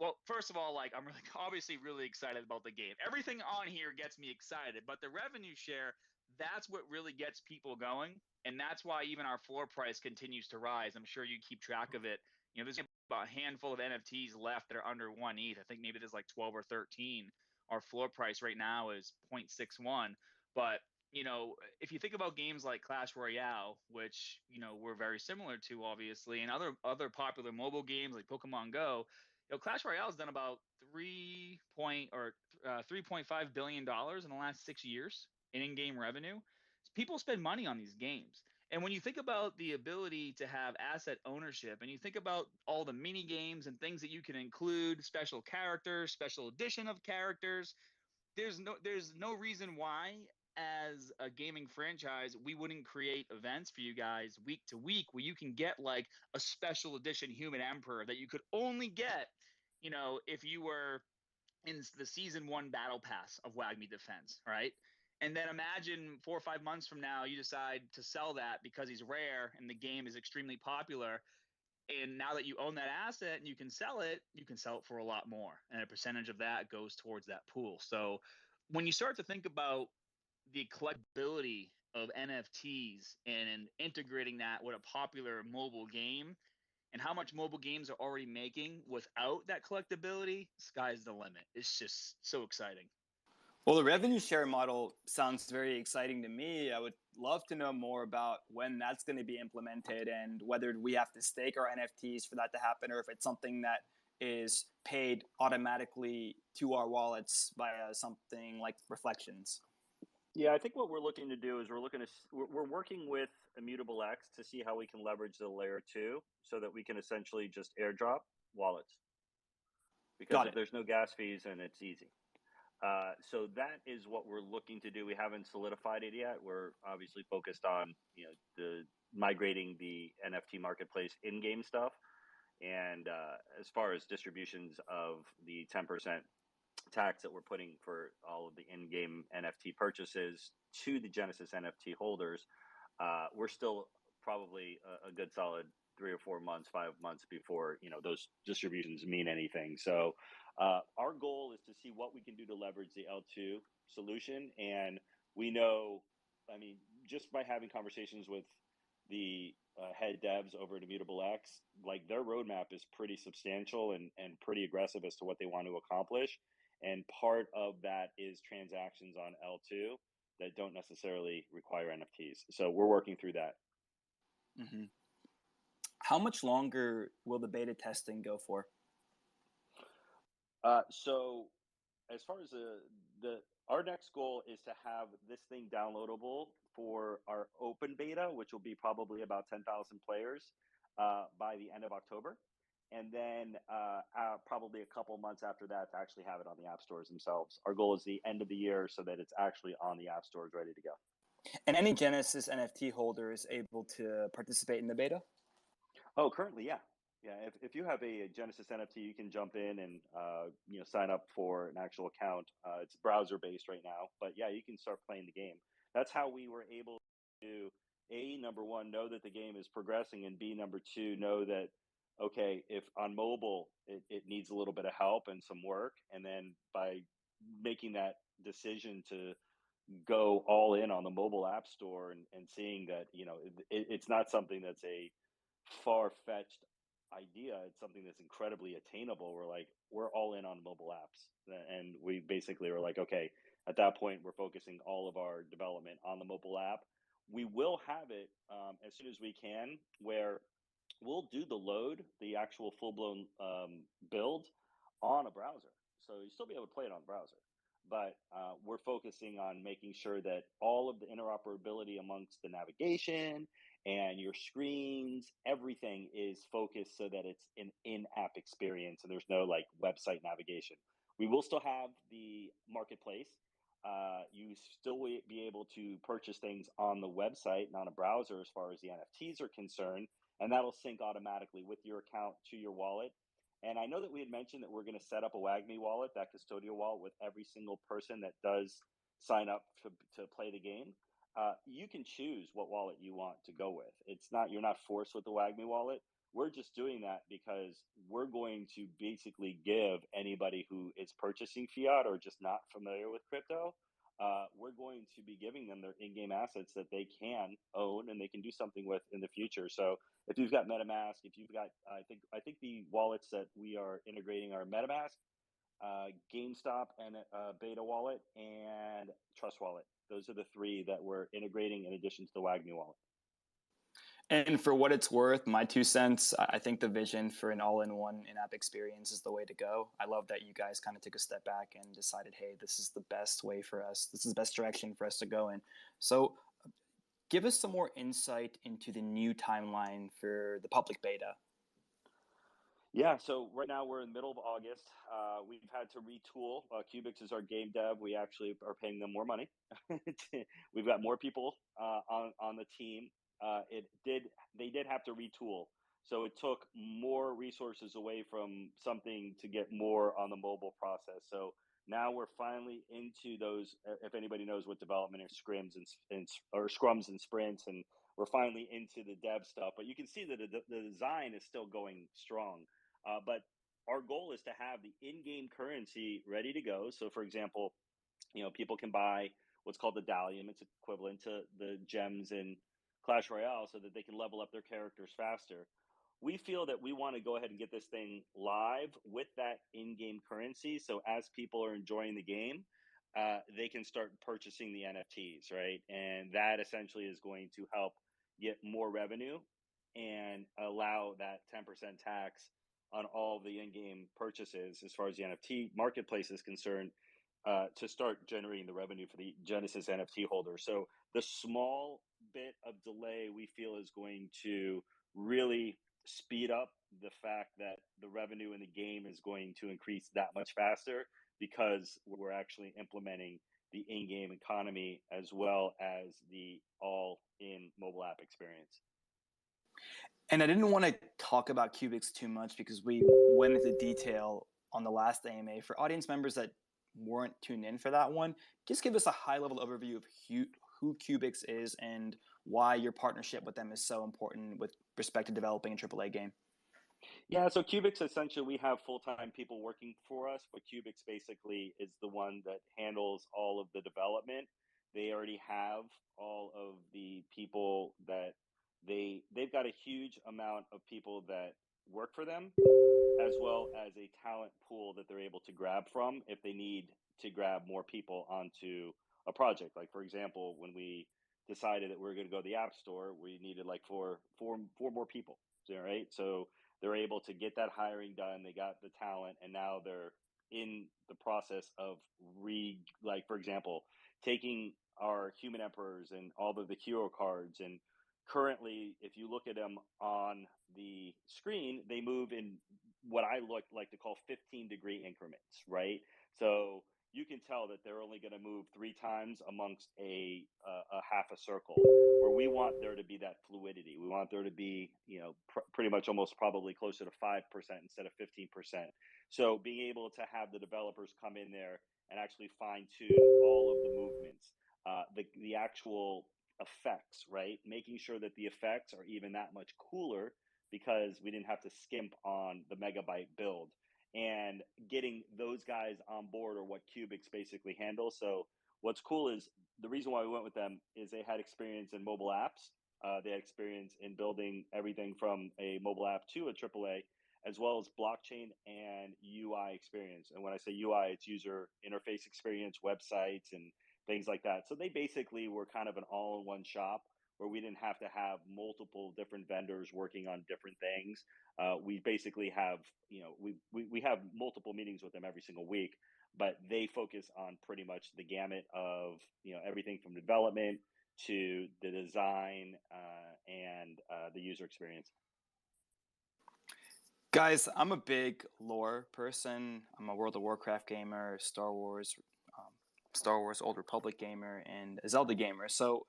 well, first of all, I'm obviously really excited about the game. Everything on here gets me excited, but the revenue share, that's what really gets people going. And that's why even our floor price continues to rise. I'm sure you keep track of it. There's about a handful of NFTs left that are under 1 ETH. I think maybe there's 12 or 13. Our floor price right now is 0.61. But, if you think about games like Clash Royale, which, we're very similar to, obviously, and other popular mobile games like Pokemon Go, Clash Royale has done about $3.5 billion in the last 6 years in in-game revenue. People spend money on these games. And when you think about the ability to have asset ownership, and you think about all the mini games and things that you can include, special characters, special edition of characters, there's no reason why, as a gaming franchise, we wouldn't create events for you guys week to week where you can get a special edition Human Emperor that you could only get, if you were in the season 1 battle pass of WAGMI Defense, right? And then imagine 4 or 5 months from now, you decide to sell that because he's rare and the game is extremely popular. And now that you own that asset and you can sell it for a lot more. And a percentage of that goes towards that pool. So when you start to think about the collectability of NFTs and integrating that with a popular mobile game and how much mobile games are already making without that collectability, sky's the limit. It's just so exciting. Well, the revenue share model sounds very exciting to me. I would love to know more about when that's going to be implemented and whether we have to stake our NFTs for that to happen, or if it's something that is paid automatically to our wallets via something like reflections. Yeah, I think what we're looking to do is we're working with Immutable X to see how we can leverage the layer 2 so that we can essentially just airdrop wallets. Because Got if it. there's no gas fees, then it's easy. So that is what we're looking to do. We haven't solidified it yet. We're obviously focused on the migrating the NFT marketplace in-game stuff, and as far as distributions of the 10% tax that we're putting for all of the in-game NFT purchases to the Genesis NFT holders, we're still probably a good solid 3 or 4 months, 5 months before those distributions mean anything. So our goal is to see what we can do to leverage the L2 solution, and we know, I mean, just by having conversations with the head devs over at Immutable X, like their roadmap is pretty substantial and pretty aggressive as to what they want to accomplish. And part of that is transactions on L2 that don't necessarily require NFTs. So we're working through that. Mm-hmm. How much longer will the beta testing go for? So as far as our next goal is to have this thing downloadable for our open beta, which will be probably about 10,000 players by the end of October. And then probably a couple months after that to actually have it on the app stores themselves. Our goal is the end of the year so that it's actually on the app stores ready to go. And any Genesis NFT holder is able to participate in the beta? Oh, currently, yeah. Yeah, if you have a Genesis NFT, you can jump in and sign up for an actual account. It's browser based right now, but yeah, you can start playing the game. That's how we were able to number one, know that the game is progressing, and B, number two, know that okay, if on mobile it needs a little bit of help and some work, and then by making that decision to go all in on the mobile app store and seeing that it's not something that's a far-fetched idea, it's something that's incredibly attainable. We're all in on mobile apps, and we basically were like, okay, at that point we're focusing all of our development on the mobile app. We will have it as soon as we can, where we'll do the actual full-blown build on a browser, so you'll still be able to play it on the browser, but we're focusing on making sure that all of the interoperability amongst the navigation and your screens, everything is focused so that it's an in-app experience and there's no like website navigation. We will still have the marketplace. You still will be able to purchase things on the website and on a browser as far as the NFTs are concerned, and that'll sync automatically with your account to your wallet. And I know that we had mentioned that we're going to set up a WAGMI wallet, that custodial wallet, with every single person that does sign up to play the game. You can choose what wallet you want to go with. You're not forced with the WAGMI wallet. We're just doing that because we're going to basically give anybody who is purchasing fiat or just not familiar with crypto, we're going to be giving them their in-game assets that they can own and they can do something with in the future. So if you've got MetaMask, if you've got, I think the wallets that we are integrating are MetaMask, GameStop, and Beta Wallet, and Trust Wallet. Those are the three that we're integrating in addition to the WAGMI wallet. And for what it's worth, my 2 cents, I think the vision for an all-in-one in-app experience is the way to go. I love that you guys kind of took a step back and decided, hey, this is the best way for us. This is the best direction for us to go in. So give us some more insight into the new timeline for the public beta. Yeah, so right now we're in the middle of August. We've had to retool. Cubix is our game dev. We actually are paying them more money. We've got more people on the team. They did have to retool, so it took more resources away from something to get more on the mobile process. So now we're finally into those. If anybody knows what development is, scrums and sprints, and we're finally into the dev stuff. But you can see that the design is still going strong. But our goal is to have the in-game currency ready to go. So, for example, people can buy what's called the Dalium. It's equivalent to the gems in Clash Royale, so that they can level up their characters faster. We feel that we want to go ahead and get this thing live with that in-game currency. So as people are enjoying the game, they can start purchasing the NFTs, right? And that essentially is going to help get more revenue and allow that 10% tax on all the in-game purchases as far as the NFT marketplace is concerned, to start generating the revenue for the Genesis NFT holders. So the small bit of delay we feel is going to really speed up the fact that the revenue in the game is going to increase that much faster, because we're actually implementing the in-game economy as well as the all-in mobile app experience. And I didn't want to talk about Cubics too much because we went into detail on the last AMA. For audience members that weren't tuned in for that one, just give us a high-level overview of who Cubics is and why your partnership with them is so important with respect to developing a AAA game. Yeah, so Cubics, essentially, we have full-time people working for us, but Cubics basically is the one that handles all of the development. They already have all of the people that they've got a huge amount of people that work for them, as well as a talent pool that they're able to grab from if they need to grab more people onto a project. Like, for example, when we decided that we were going to go to the App Store, we needed like four more people, right? So they're able to get that hiring done. They got the talent, and now they're in the process of like, for example, taking our human emperors and all of the hero cards. And currently, if you look at them on the screen, they move in what I like to call 15-degree increments, right? So you can tell that they're only going to move 3 times amongst a half a circle, where we want there to be that fluidity. We want there to be, pretty much almost probably closer to 5% instead of 15%. So being able to have the developers come in there and actually fine tune all of the movements, the actual effects, right? Making sure that the effects are even that much cooler, because we didn't have to skimp on the megabyte build, and getting those guys on board are what Cubics basically handles. So what's cool is the reason why we went with them is they had experience in mobile apps. They had experience in building everything from a mobile app to a AAA, as well as blockchain and UI experience. And when I say UI, it's user interface experience, websites, and things like that. So they basically were kind of an all-in-one shop, where we didn't have to have multiple different vendors working on different things. We basically have, we have multiple meetings with them every single week, but they focus on pretty much the gamut of, everything from development to the design and the user experience. Guys, I'm a big lore person. I'm a World of Warcraft gamer, Star Wars Old Republic gamer, and a Zelda gamer. So,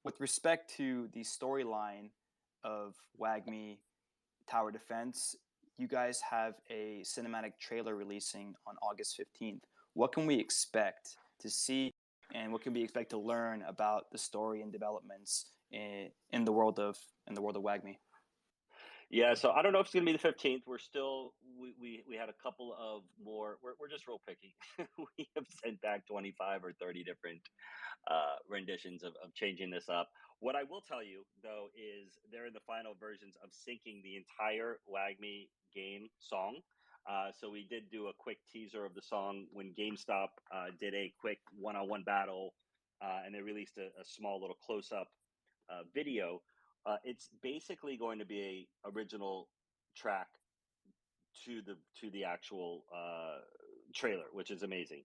with respect to the storyline of WAGMI Tower Defense, you guys have a cinematic trailer releasing on August 15th. What can we expect to see, and what can we expect to learn about the story and developments in the world of WAGMI? Yeah, so I don't know if it's going to be the 15th. We're still, we had a couple of more, we're just real picky. We have sent back 25 or 30 different renditions of changing this up. What I will tell you, though, is they're in the final versions of syncing the entire WAGMI game song. So we did do a quick teaser of the song when GameStop did a quick one-on-one battle, and they released a small little close-up video. It's basically going to be a original track to the actual trailer, which is amazing.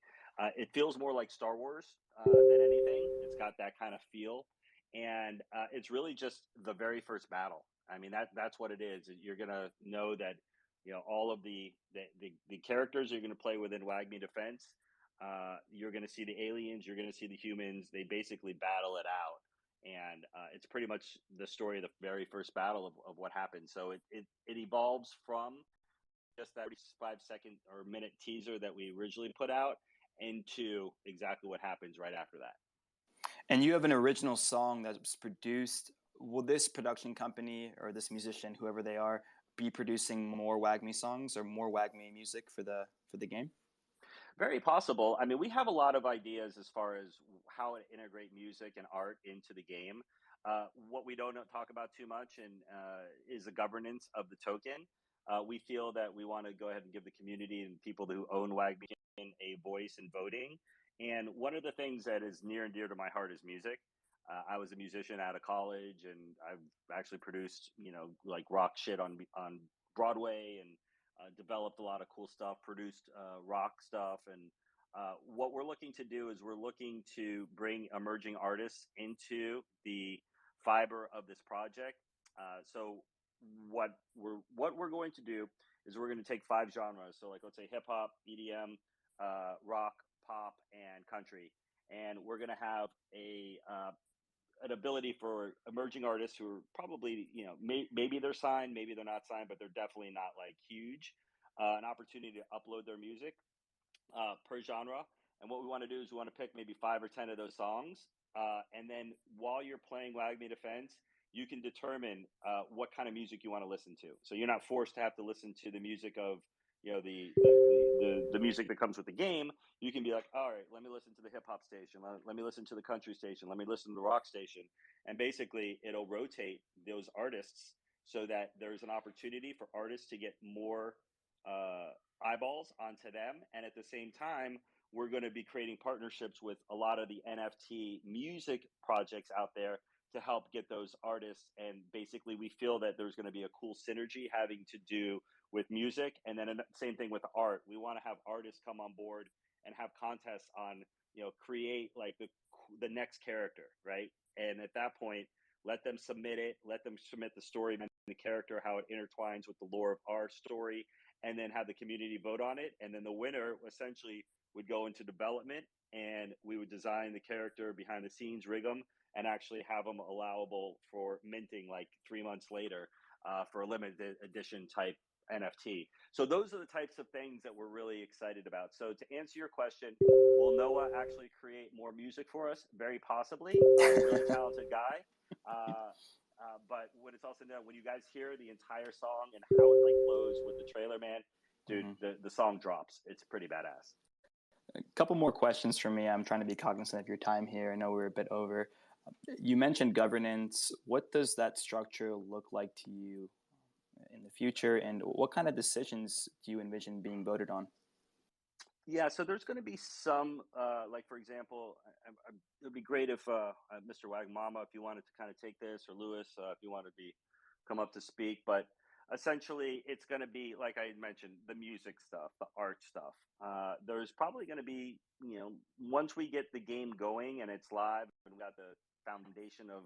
It feels more like Star Wars than anything. It's got that kind of feel, and it's really just the very first battle. I mean, that's what it is. You're gonna know that, all of the characters you're gonna play within WAGMI Defense. You're gonna see the aliens. You're gonna see the humans. They basically battle it out. And it's pretty much the story of the very first battle of what happened. So it evolves from just that 5-second or minute teaser that we originally put out into exactly what happens right after that. And you have an original song that's produced. Will this production company or this musician, whoever they are, be producing more WAGMI songs or more WAGMI music for the game? Very possible. I mean, we have a lot of ideas as far as how to integrate music and art into the game. What we don't talk about too much is the governance of the token. We feel that we want to go ahead and give the community and people who own WAGMI a voice in voting. And one of the things that is near and dear to my heart is music. I was a musician out of college, and I've actually produced, like rock shit on Broadway, and developed a lot of cool stuff, produced rock stuff. And what we're looking to do is we're looking to bring emerging artists into the fiber of this project. So what we're going to do is we're going to take 5 genres. So like, let's say hip hop, EDM, rock, pop, and country. And we're going to have an ability for emerging artists who are probably, maybe they're signed, maybe they're not signed, but they're definitely not like huge, an opportunity to upload their music per genre. And what we want to do is we want to pick maybe 5 or 10 of those songs. And then while you're playing WAGMI Defense, you can determine what kind of music you want to listen to. So you're not forced to have to listen to the music of, the music that comes with the game. You can be like, all right, let me listen to the hip hop station. Let me listen to the country station. Let me listen to the rock station. And basically it'll rotate those artists so that there's an opportunity for artists to get more eyeballs onto them. And at the same time, we're going to be creating partnerships with a lot of the NFT music projects out there to help get those artists. And basically we feel that there's going to be a cool synergy having to do with music. And then same thing with art. We want to have artists come on board and have contests on, create like the next character, right? And at that point, let them submit it, let them submit the story and the character, how it intertwines with the lore of our story, and then have the community vote on it. And then the winner essentially would go into development, and we would design the character behind the scenes, rig them, and actually have them allowable for minting like 3 months later for a limited edition type NFT. So those are the types of things that we're really excited about. So to answer your question, will Noah actually create more music for us? Very possibly. Really talented guy. But when it's also done, when you guys hear the entire song and how it like flows with the trailer, man, dude, the song drops. It's pretty badass. A couple more questions from me. I'm trying to be cognizant of your time here. I know we're a bit over. You mentioned governance. What does that structure look like to you in the future, and what kind of decisions do you envision being voted on? Yeah, so there's going to be some, like for example, it would be great if Mr. Wagmama, if you wanted to kind of take this, or Lewis, if you wanted to come up to speak. But essentially, it's going to be like I mentioned, the music stuff, the art stuff. There's probably going to be, once we get the game going and it's live and we got the foundation of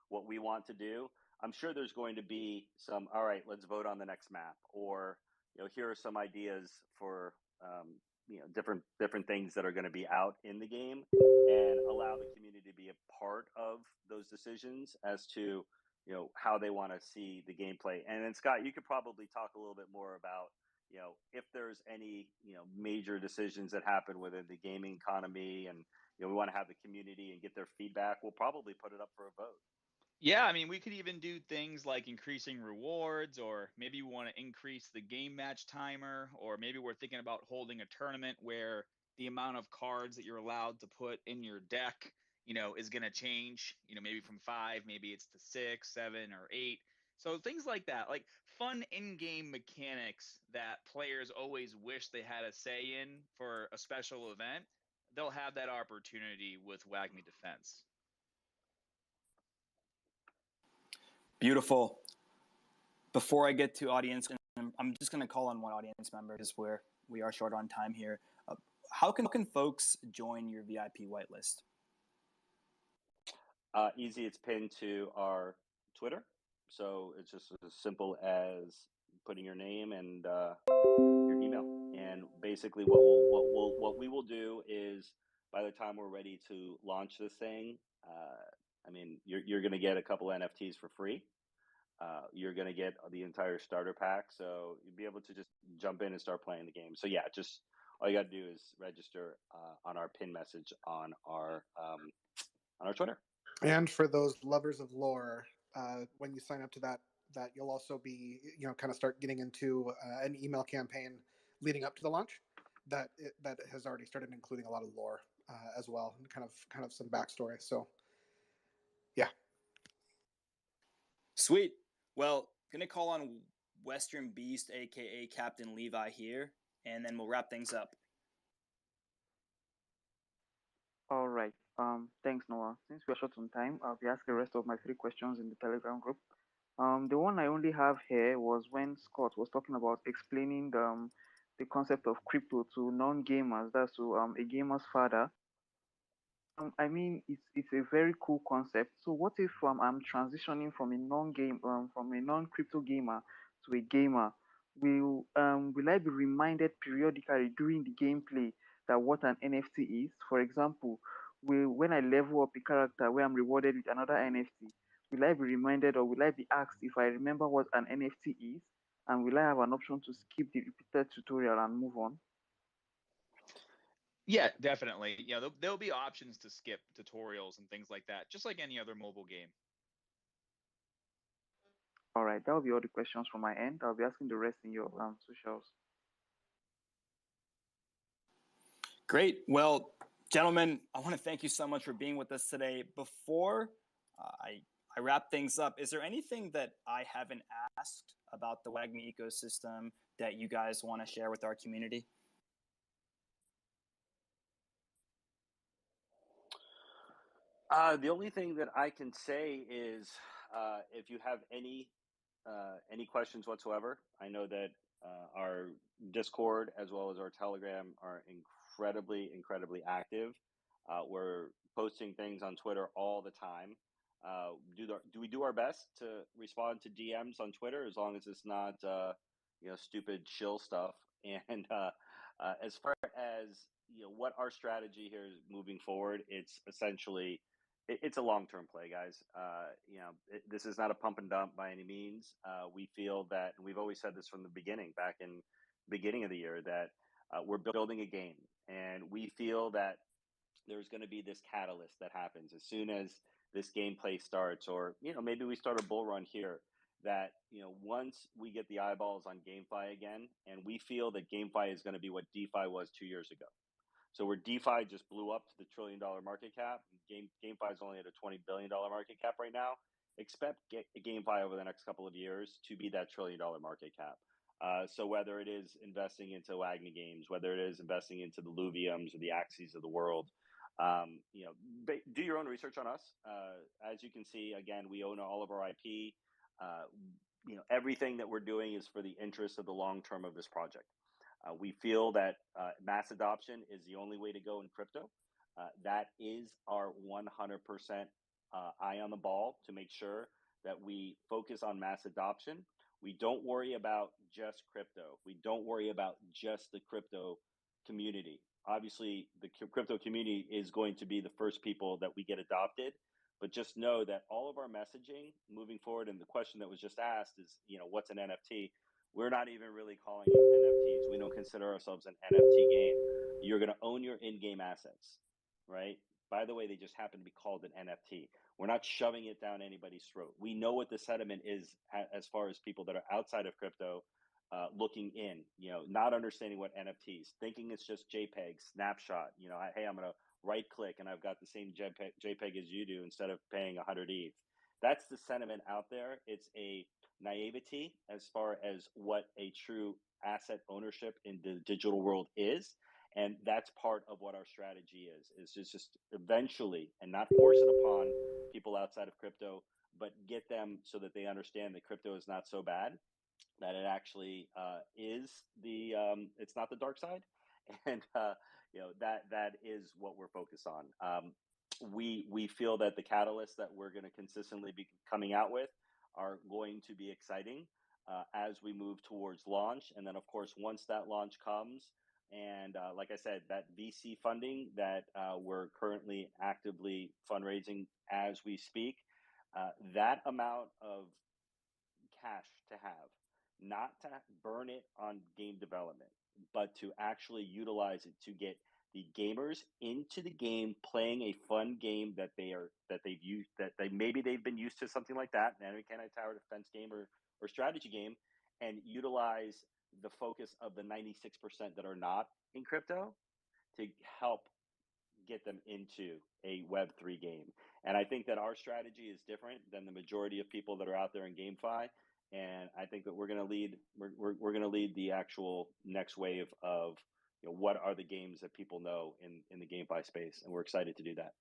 what we want to do, I'm sure there's going to be some, all right, let's vote on the next map, or here are some ideas for different things that are going to be out in the game, and allow the community to be a part of those decisions as to how they want to see the gameplay. And then Scott, you could probably talk a little bit more about if there's any major decisions that happen within the gaming economy, and we want to have the community and get their feedback. We'll probably put it up for a vote. Yeah, I mean, we could even do things like increasing rewards, or maybe we want to increase the game match timer, or maybe we're thinking about holding a tournament where the amount of cards that you're allowed to put in your deck, is going to change, maybe from 5, maybe it's to 6, 7, or 8. So things like that, like fun in-game mechanics that players always wish they had a say in for a special event, they'll have that opportunity with WAGMI Defense. Beautiful. Before I get to audience, I'm just going to call on one audience member because we are short on time here. How can folks join your VIP whitelist? Easy. It's pinned to our Twitter. So it's just as simple as putting your name and your email. And basically what we will do is, by the time we're ready to launch this thing, you're going to get a couple NFTs for free. You're going to get the entire starter pack. So you'll be able to just jump in and start playing the game. So yeah, just all you got to do is register on our pin message on our Twitter. And for those lovers of lore, when you sign up to that you'll also be, kind of start getting into an email campaign leading up to the launch that has already started including a lot of lore as well, and kind of some backstory. So, yeah. Sweet. Well, gonna call on Western Beast, aka Captain Levi here, and then we'll wrap things up. All right. Thanks, Noah. Since we are short on time, I'll be asking the rest of my three questions in the Telegram group. The one I only have here was when Scott was talking about explaining the concept of crypto to non-gamers. That's to a gamer's father. I mean, it's a very cool concept. So what if I'm transitioning from a from a non-crypto gamer to a gamer? Will I be reminded periodically during the gameplay that what an NFT is? For example, when I level up a character where I'm rewarded with another NFT, will I be reminded or will I be asked if I remember what an NFT is? And will I have an option to skip the repeated tutorial and move on? Yeah, definitely. Yeah, there'll be options to skip tutorials and things like that, just like any other mobile game. All right, that will be all the questions from my end. I'll be asking the rest in your socials. Great. Well, gentlemen, I want to thank you so much for being with us today. Before I wrap things up, is there anything that I haven't asked about the WAGMI ecosystem that you guys want to share with our community? The only thing that I can say is, if you have any questions whatsoever, I know that our Discord as well as our Telegram are incredibly active. We're posting things on Twitter all the time. Do we do our best to respond to DMs on Twitter, as long as it's not stupid shill stuff? And as far as what our strategy here is moving forward, it's essentially it's a long-term play, guys. This is not a pump and dump by any means. We feel that, and we've always said this from the beginning, back in the beginning of the year, that we're building a game, and we feel that there's going to be this catalyst that happens as soon as this gameplay starts, or maybe we start a bull run here. That once we get the eyeballs on GameFi again, and we feel that GameFi is going to be what DeFi was 2 years ago. So where DeFi just blew up to the $1 trillion market cap, GameFi is only at a $20 billion market cap right now. Expect GameFi over the next couple of years to be that $1 trillion market cap. So whether it is investing into WAGMI games, whether it is investing into the Luviums or the Axies of the world, do your own research on us. As you can see, again, we own all of our IP. Everything that we're doing is for the interest of the long term of this project. We feel that mass adoption is the only way to go in crypto. That is our 100% eye on the ball to make sure that we focus on mass adoption. We don't worry about just crypto. We don't worry about just the crypto community. Obviously, the crypto community is going to be the first people that we get adopted. But just know that all of our messaging moving forward, and the question that was just asked is, what's an NFT? We're not even really calling it NFTs. We don't consider ourselves an NFT game. You're going to own your in-game assets, right? By the way, they just happen to be called an NFT. We're not shoving it down anybody's throat. We know what the sentiment is as far as people that are outside of crypto looking in, not understanding what NFTs, thinking it's just JPEG, snapshot. Hey, I'm going to right click and I've got the same JPEG as you do instead of paying 100 ETH. That's the sentiment out there. It's a naivety as far as what a true asset ownership in the digital world is. And that's part of what our strategy is just eventually, and not force it upon people outside of crypto, but get them so that they understand that crypto is not so bad, that it actually is it's not the dark side. And that is what we're focused on. We feel that the catalysts that we're going to consistently be coming out with are going to be exciting as we move towards launch. And then, of course, once that launch comes, and like I said, that VC funding that we're currently actively fundraising as we speak, that amount of cash to have, not to burn it on game development, but to actually utilize it to get the gamers into the game, playing a fun game that maybe they've been used to something like that, an enemy tower defense game or strategy game, and utilize the focus of the 96% that are not in crypto to help get them into a Web3 game. And I think that our strategy is different than the majority of people that are out there in GameFi. And I think that we're going to lead the actual next wave of what are the games that people know in the GameFi space, and we're excited to do that.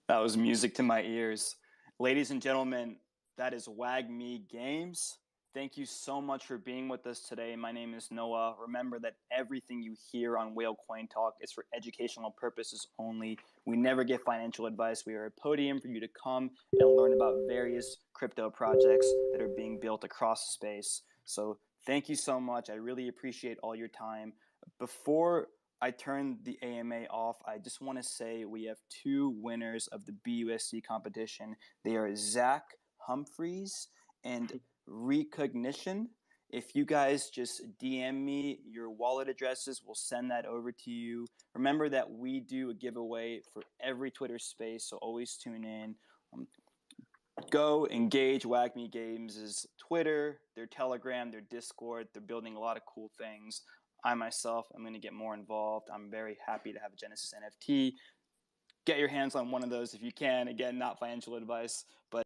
That was music to my ears. Ladies and gentlemen, that is WAGMI Games. Thank you so much for being with us today. My name is Noah. Remember that everything you hear on Whale Coin Talk is for educational purposes only. We never give financial advice. We are a podium for you to come and learn about various crypto projects that are being built across the space. So thank you so much. I really appreciate all your time. Before I turn the AMA off, I just want to say we have two winners of the BUSD competition. They are Zach Humphreys and Recognition. If you guys just DM me your wallet addresses, we'll send that over to you. Remember that we do a giveaway for every Twitter space, so always tune in. Go engage WAGMI Games' Twitter, their Telegram, their Discord. They're building a lot of cool things. I myself am going to get more involved. I'm very happy to have a Genesis NFT. Get your hands on one of those if you can. Again, not financial advice, but